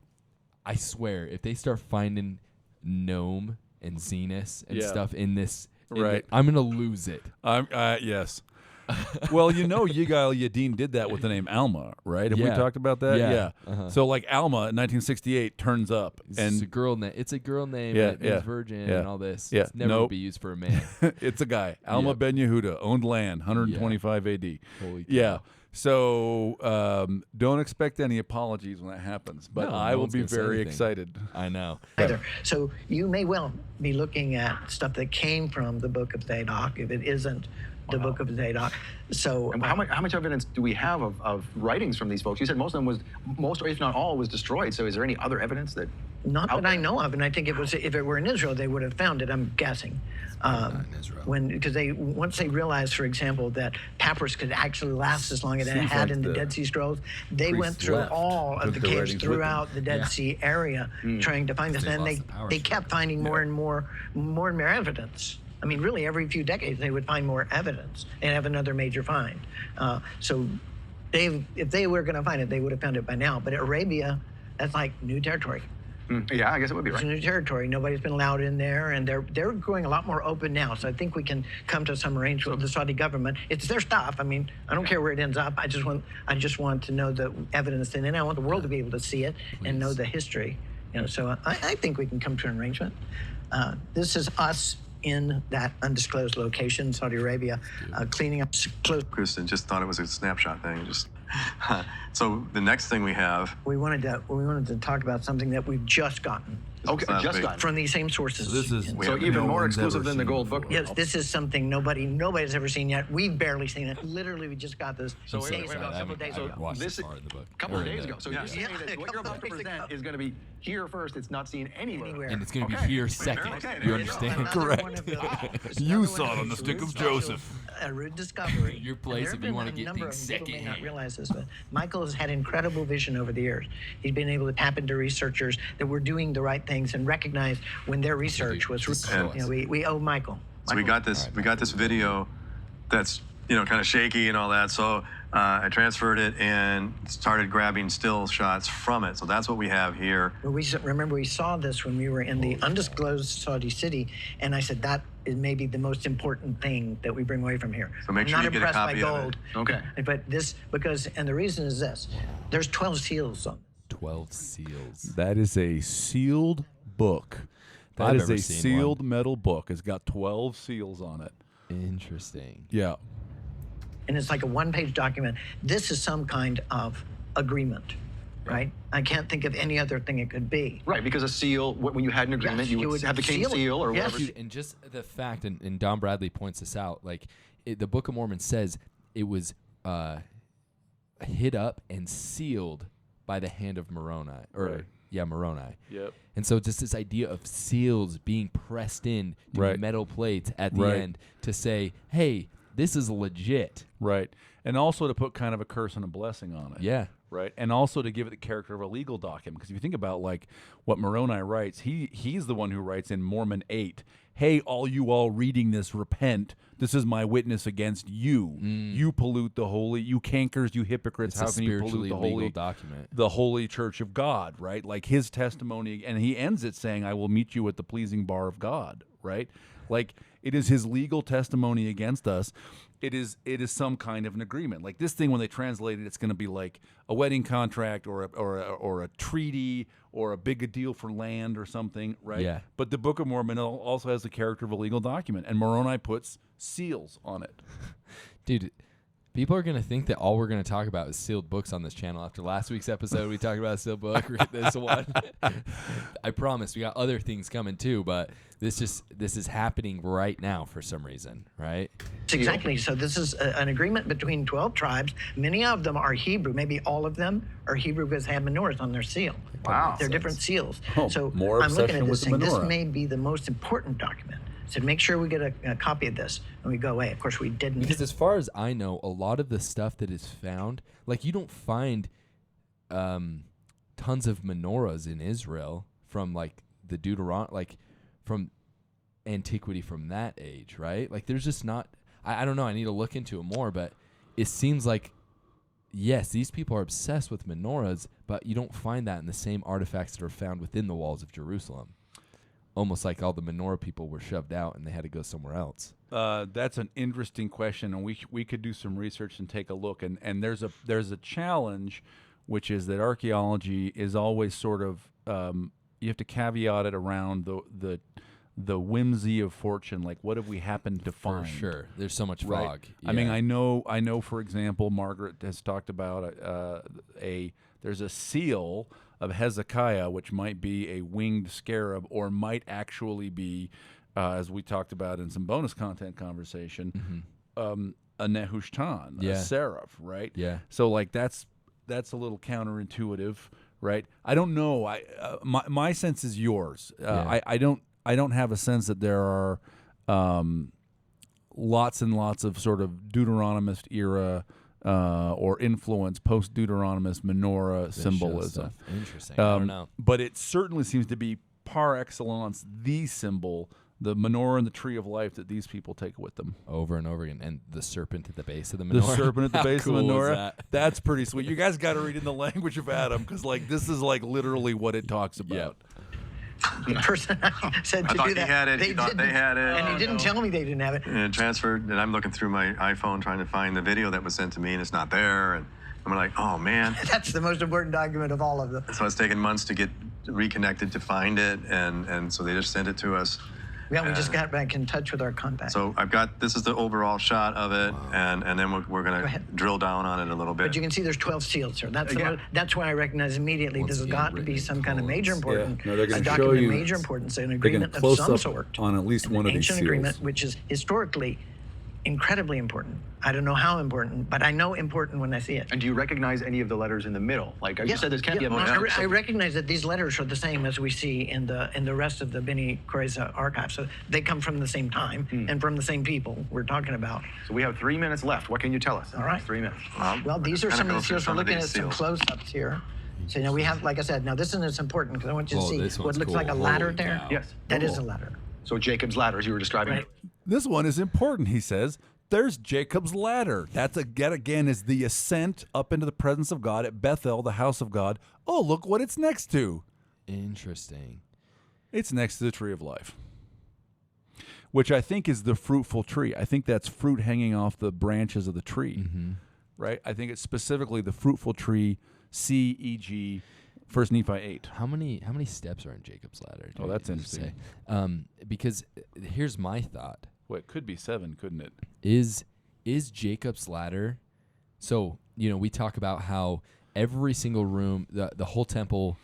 swear if they start finding Gnome and Zenus and stuff in this, Right. I'm gonna lose it. Yes. Well, Yigael Yadin did that with the name Alma, right? Have we Yeah. talked about that? Yeah. Uh-huh. So like Alma in 1968 turns up It's and a girl name. It's a girl name. Yeah, It means virgin yeah, and all this. yeah. It's never Nope. would be used for a man. it's a guy. Alma Yep. Ben Yehuda owned land, 125 AD. Holy cow. Yeah. So don't expect any apologies when that happens, but No, I no will one's be gonna say very anything. excited. I know. Either. So you may well be looking at stuff that came from the Book of Zadok if it isn't the Book of Zadok. So And how much evidence do we have of writings from these folks? You said most of them most or if not all was destroyed. So is there any other evidence that? not out that I there? know of, and I think if it were in Israel, they would have found it. I'm guessing. Not in Israel. Because once they realized, for example, that papyrus could actually last as long as it Seems had like in the the Dead Sea Scrolls, they priests went through left, all of took the the caves writings with them. throughout the Dead Sea area trying to find this, They and lost the power they to kept finding more and more evidence. I mean, really, every few decades they would find more evidence and have another major find. So, if they were going to find it, they would have found it by now. But Arabia, that's like new territory. Yeah, I guess it would be It's right. new territory. Nobody's been allowed in there, and they're growing a lot more open now. So I think we can come to some arrangement with the Saudi government. It's their stuff. I mean, I don't care where it ends up. I just want to know the evidence, and then I want the world to be able to see it and know the history. So I think we can come to an arrangement. This is us in that undisclosed location, Saudi Arabia, cleaning up close. Kristen just thought it was a snapshot thing. So the next thing we have. We wanted to talk about something that we've just gotten Okay, last just week. got. from these same sources. This is We So have even no more one's exclusive ever than the seen Gold before. Book. Yes, this is something nobody's ever seen yet. We've barely seen it. Literally, we just got this So days wait, ago, a I couple of days I ago. haven't watched This this far in the book. A couple Or of in days the- ago. So Yeah. you're saying Yeah, that a what you're couple about to of days present ago. is going to be here first. It's not seen anywhere. And it's going to be Okay. here second. Okay, You there you go. understand? Another Correct. one of those- You another saw one it of on the those Stick of rude Joseph. A rude discovery. Your place And if there you have wanna been a get number things of people may not secondhand. realize this, but Michael has had incredible vision over the years. He's been able to tap into researchers that were doing the right things and recognize when their research was. We owe Michael. So we got this. We got this video that's kind of shaky and all that. So I transferred it and started grabbing still shots from it. So that's what we have here. Well, we saw this when we were in the undisclosed Saudi city, and I said that is maybe the most important thing that we bring away from here. So make I'm sure not you get a impressed by copy of it. gold. Okay. But the reason is this: there's 12 seals on. 12 seals. That is a sealed book. That I've is ever a seen sealed metal book. It's got 12 seals on it. Interesting. Yeah. and it's like a one-page document. This is some kind of agreement, right? I can't think of any other thing it could be. Right, because a seal, when you had an agreement, Yes, you you would would have the king's seal it. seal or Yes. whatever. Dude, and just the fact, and Don Bradley points this out, like the Book of Mormon says it was hid up and sealed by the hand of Moroni, Moroni. Yep. And so just this idea of seals being pressed in to Right. metal plates at the Right. end to say, hey, this is legit. Right. And also to put kind of a curse and a blessing on it. Yeah. Right. And also to give it the character of a legal document. Because if you think about like what Moroni writes, he's the one who writes in Mormon 8, hey, all reading this, repent. This is my witness against you. You pollute the holy, you cankers, you hypocrites. It's How a can you pollute spiritually the legal holy document. the holy church of God, right? Like his testimony, and he ends it saying, I will meet you at the pleasing bar of God, right? Like it is his legal testimony against us. It is some kind of an agreement. Like this thing, when they translate it, it's going to be like a wedding contract or a treaty or a big deal for land or something, right? Yeah. But the Book of Mormon also has the character of a legal document, and Moroni puts seals on it. Dude, people are going to think that all we're going to talk about is sealed books on this channel. After last week's episode, we talked about a sealed book. This one. I promise we got other things coming too, but this is happening right now for some reason, right? Exactly. So this is an agreement between 12 tribes. Many of them are Hebrew. Maybe all of them are Hebrew because they have menorahs on their seal. Wow. They're different seals. Oh, So more I'm looking obsession at with this the saying this menorah. may be the most important document. So make sure we get a copy of this and we go away. Of course, we didn't. Because as far as I know, a lot of the stuff that is found, like you don't find tons of menorahs in Israel from like the like from antiquity from that age, right? Like there's just not, I don't know, I need to look into it more, but it seems like, yes, these people are obsessed with menorahs, but you don't find that in the same artifacts that are found within the walls of Jerusalem. Almost like all the menorah people were shoved out and they had to go somewhere else. That's an interesting question, and we could do some research and take a look. And there's a challenge, which is that archaeology is always sort of you have to caveat it around the whimsy of fortune. Like, what have we happened to find? For sure, there's so much Right. fog. I mean, I know. For example, Margaret has talked about there's a seal of Hezekiah, which might be a winged scarab, or might actually be, as we talked about in some bonus content conversation, a Nehushtan, a seraph, right? Yeah. So like that's a little counterintuitive, right? I don't know. My sense is yours. I don't have a sense that there are lots and lots of sort of Deuteronomist era or influence post-Deuteronomist menorah symbolism. Interesting. I don't know. But it certainly seems to be par excellence the symbol, the menorah and the tree of life that these people take with them. Over and over again. And the serpent at the base of the The menorah. serpent at the How base cool of the is menorah. that? That's pretty sweet. You guys got to read in the language of Adam, because like this is like literally what it talks about. The person said I to thought do he that. had it. He thought they didn't. had it. And he didn't tell me they didn't have it. And it transferred, and I'm looking through my iPhone trying to find the video that was sent to me, and it's not there. And I'm like, oh man. That's the most important document of all of them. So it's taken months to get reconnected to find it, and so they just sent it to us. Yeah, we just got back in touch with our contact. So this is the overall shot of it, and then we're Go gonna ahead. drill down on it a little bit. But you can see there's 12 seals here. Yeah. That's why I recognize immediately Once this has again, got to written be in some kind of major columns. importance. No, they're a gonna show document you- of major importance, an They're agreement gonna of close some up sort. on at least one An of these ancient seals. agreement, which is historically incredibly important. I don't know how important, but I know important when I see it. And do you recognize any of the letters in the middle? Like you said, this can't be a motif. I recognize that these letters are the same as we see in the rest of the Bene Koreza archive. So they come from the same time and from the same people we're talking about. So we have 3 minutes left. What can you tell us? All right. 3 minutes. Well, these are Kinda some of go the through seals. We're some of looking at these some seals. close-ups here. So now we have, like I said, now this one is important because I want you to Oh, see this what one's looks like a cool. ladder Holy there. cow. Yes. That is a ladder. So Jacob's ladder, as you were describing. Right. This one is important, he says. There's Jacob's ladder. That again is the ascent up into the presence of God at Bethel, the house of God. Oh, look what it's next to. Interesting. It's next to the tree of life, which I think is the fruitful tree. I think that's fruit hanging off the branches of the tree, right? I think it's specifically the fruitful tree, C-E-G, 1 Nephi 8. How many steps are in Jacob's ladder? Oh, that's interesting. Because here's my thought. Well, it could be 7, couldn't it? Is is Jacob's ladder. So, we talk about how every single room, the whole temple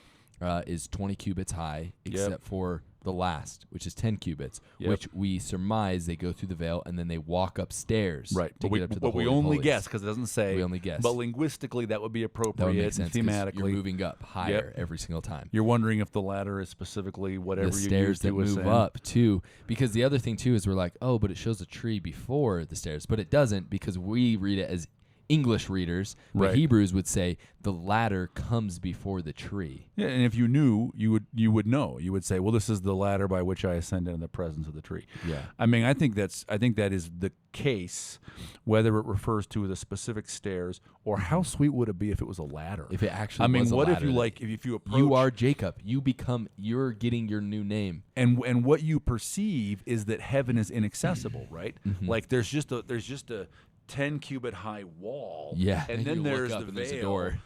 is 20 cubits high, except for the last, which is 10 cubits, which we surmise they go through the veil and then they walk upstairs. Right. To get up to the Holy we of only Holies. guess because it doesn't say. We only guess. But linguistically, that would be appropriate. That would make sense 'cause thematically. you're moving up higher every single time. You're wondering if the ladder is specifically whatever The you stairs use that to move ascend. up too, because the other thing too is we're like, oh, but it shows a tree before the stairs, but it doesn't because we read it as English readers, but Right. Hebrews would say the ladder comes before the tree. Yeah, and if you knew, you would know. You would say, well, this is the ladder by which I ascend into the presence of the tree. Yeah. I mean, I think that is the case, whether it refers to the specific stairs or how sweet would it be if it was a ladder. If it actually I mean, was a what if ladder you that- if you approach You are Jacob. You're getting your new name. and what you perceive is that heaven is inaccessible, right? Mm-hmm. Like there's just a 10 cubit high wall. Yeah, And and then you look there's up the and there's a veil. door.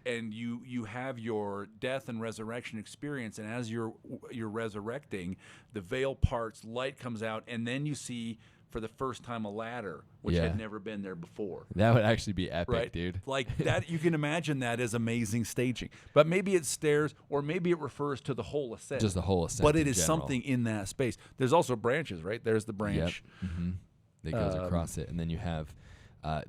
And you have your death and resurrection experience, and as you're resurrecting, the veil parts, light comes out, and then you see for the first time a ladder, which Yeah. had never been there before. That would actually be epic, Right, dude. Like that, you can imagine that as amazing staging. But maybe it's stairs, or maybe it refers to the whole ascent. Just the whole ascent But it in is general. something in that space. There's also branches, right? There's the Yep. branch. Mm-hmm. That goes across it, and then you have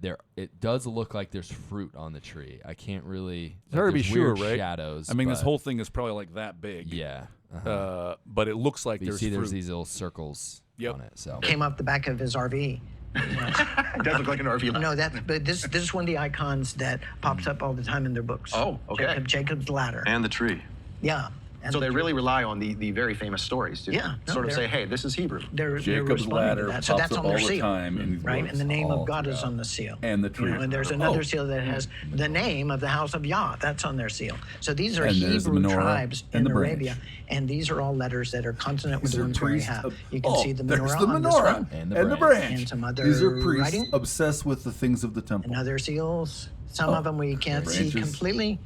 there. It does look like there's fruit on the tree. I can't really. It's hard to be there's sure, weird right? Shadows. I mean, this but- whole thing is probably like that big. Yeah. But it looks like But you there's see, fruit. there's these little circles on it. So Came off the back of his RV. It does look like an RV. No, but this is one of the icons that pops up all the time in their books. Oh, okay. Jacob's ladder. And the tree. Yeah. And So they the- really rely on the very famous stories to Yeah, no, sort of they're- say, hey, this is Hebrew. They're Jacob's responding ladder to that. So pops that's up on their all the seal, time in these right? books, And the name all of God is throughout. on the seal. And the tree. And there's another seal that has the name of the house of Yah. That's on their seal. So these are And there's the Hebrew menorah tribes and in the Arabia, branch. and these are all letters that are consonant with These the are ones we already priests. have. You can see the there's menorah the on this menorah one, and the and the branch. and branch. some other These are priests writing, obsessed with the things of the temple. and other seals. Some of them we can't see branches. completely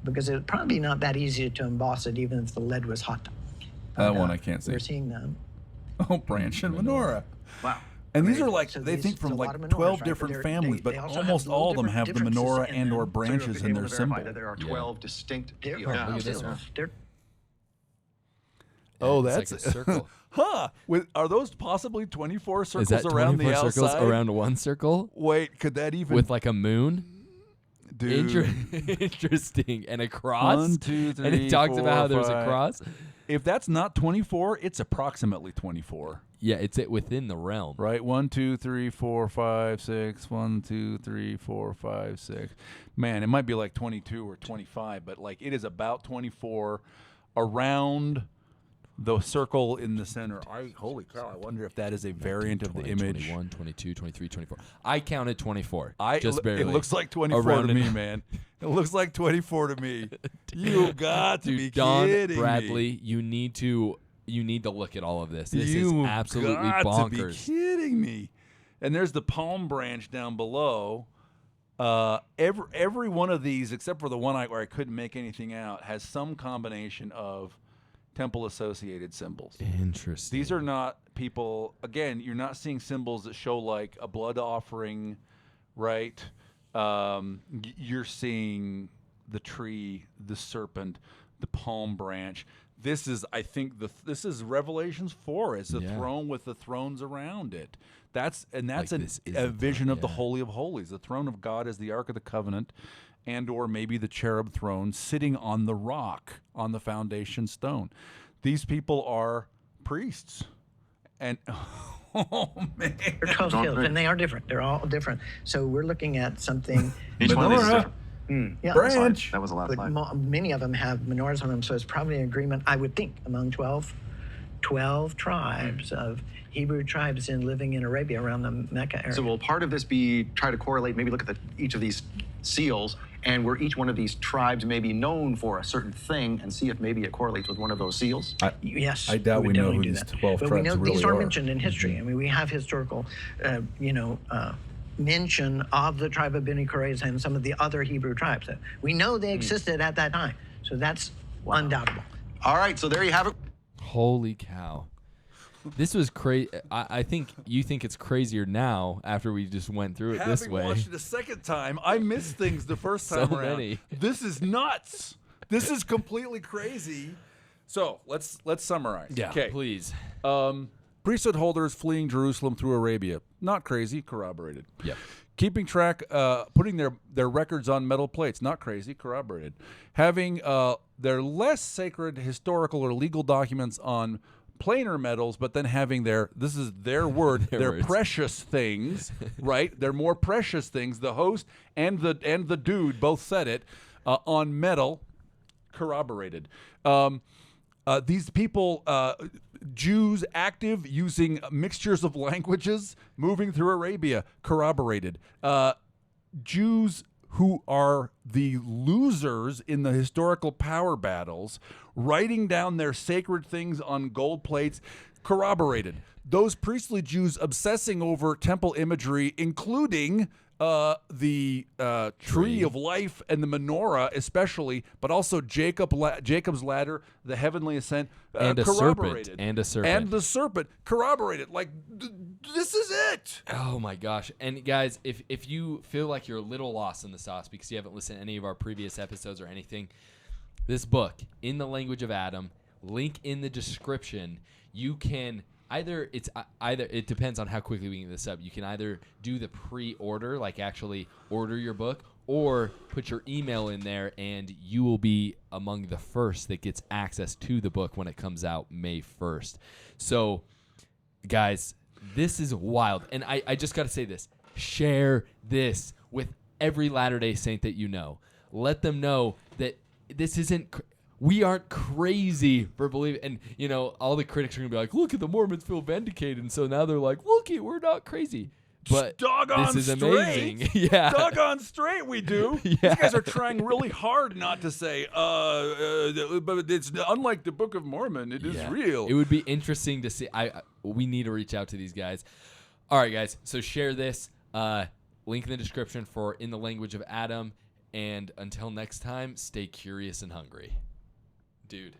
because it's probably not that easy to emboss it, even if the lead was hot. That one I can't see. We're seeing them. Oh, branch and menorah. Wow. And these are like, So they these- think it's from a lot like of menorahs, 12 right? different But families, they but also almost have all of little them have the differences menorah in and or them. branches So in you're their able to symbol. verify that there are 12 distinct They're, seals. look at this seals. one. They're Oh, It's that's like a circle. Huh. Are those possibly 24 circles Is that around the 24 circles outside? around one circle Wait, could that even with like a moon? Dude. Interesting. And a cross. 1, 2, and 3, it talks about how 4, there's a 5. cross. If that's not 24, it's approximately 24. Yeah, it's within the realm. Right? 1, 2, 3, 4, 5, 6. 1, 2, 3, 4, 5, 6. Man, it might be like 22 or 25, but like it is about 24 around the circle in the center. Holy cow, I wonder if that is a variant of the 20, image. 21, 22, 23, 24. I counted 24. It just barely. looks like 24 Around to me, and- man. It looks like 24 to me. You got to be Don kidding Bradley, me. you need to look at all of this. This You is absolutely got to be bonkers. kidding me. And there's the palm branch down below. Every one of these, except for the one where I couldn't make anything out, has some combination of temple-associated symbols. Interesting. These are not people. Again, you're not seeing symbols that show like a blood offering, right? You're seeing the tree, the serpent, the palm branch. This is, I think, this is Revelations 4. It's the Yeah. throne with the thrones around it. That's Like this is a the vision throne, of the yeah. Holy of Holies. The throne of God is the Ark of the Covenant, and or maybe the cherub throne sitting on the rock, on the foundation stone. These people are priests. And, oh, man. They're 12 seals, and they are different. They're all different. So we're looking at something. Each one of these is Menorah. different. Yeah, Branch. That was the last but slide. many of them have menorahs on them, so it's probably an agreement, I would think, among 12 tribes of Hebrew tribes living in Arabia around the Mecca area. So will part of this be try to correlate, maybe look at each of these seals, and where each one of these tribes may be known for a certain thing, and see if maybe it correlates with one of those seals? Yes, I doubt would we know definitely who do these that. 12 but tribes we know really these are are. mentioned in history. I mean, we have historical, mention of the tribe of Beni Korez and some of the other Hebrew tribes. We know they existed at that time, so that's undoubtable. All right, so there you have it. Holy cow. This was crazy. I think you think it's crazier now after we just went through it this way. Having watched it a second time, I missed things the first So time around. many. This is nuts. This is completely crazy. So let's summarize. Yeah, Okay. please. Priesthood holders fleeing Jerusalem through Arabia. Not crazy, corroborated. Yep. Keeping track, putting their records on metal plates. Not crazy, corroborated. Having their less sacred historical or legal documents on planar metals, but then having this is their word, their words. precious things, right? They're more precious things. The host and the dude both said it on metal, corroborated. These people, Jews active using mixtures of languages, moving through Arabia, corroborated. Jews who are the losers in the historical power battles, writing down their sacred things on gold plates, corroborated. Those priestly Jews obsessing over temple imagery, including the tree of life and the menorah especially, but also Jacob's ladder, the heavenly ascent, And a corroborated. serpent. And a serpent. And the serpent, corroborated. Like, this is it. Oh my gosh. And guys, if you feel like you're a little lost in the sauce because you haven't listened to any of our previous episodes or anything, this book, In the Language of Adam, link in the description. You can either it depends on how quickly we can get this up. You can either do the pre-order, like actually order your book, or put your email in there and you will be among the first that gets access to the book when it comes out May 1st. So guys, this is wild. And I just got to say this. Share this with every Latter-day Saint that you know. Let them know that this isn't... We aren't crazy for believing. And, you know, all the critics are going to be like, look at the Mormons feel vindicated. And so now they're like, look, we're not crazy. But doggone this is straight. amazing. Yeah. Doggone straight we do. Yeah. These guys are trying really hard not to say, but it's unlike the Book of Mormon. It is real. It would be interesting to see. We need to reach out to these guys. All right, guys. So share this. Link in the description for In the Language of Adam. And until next time, stay curious and hungry. Dude.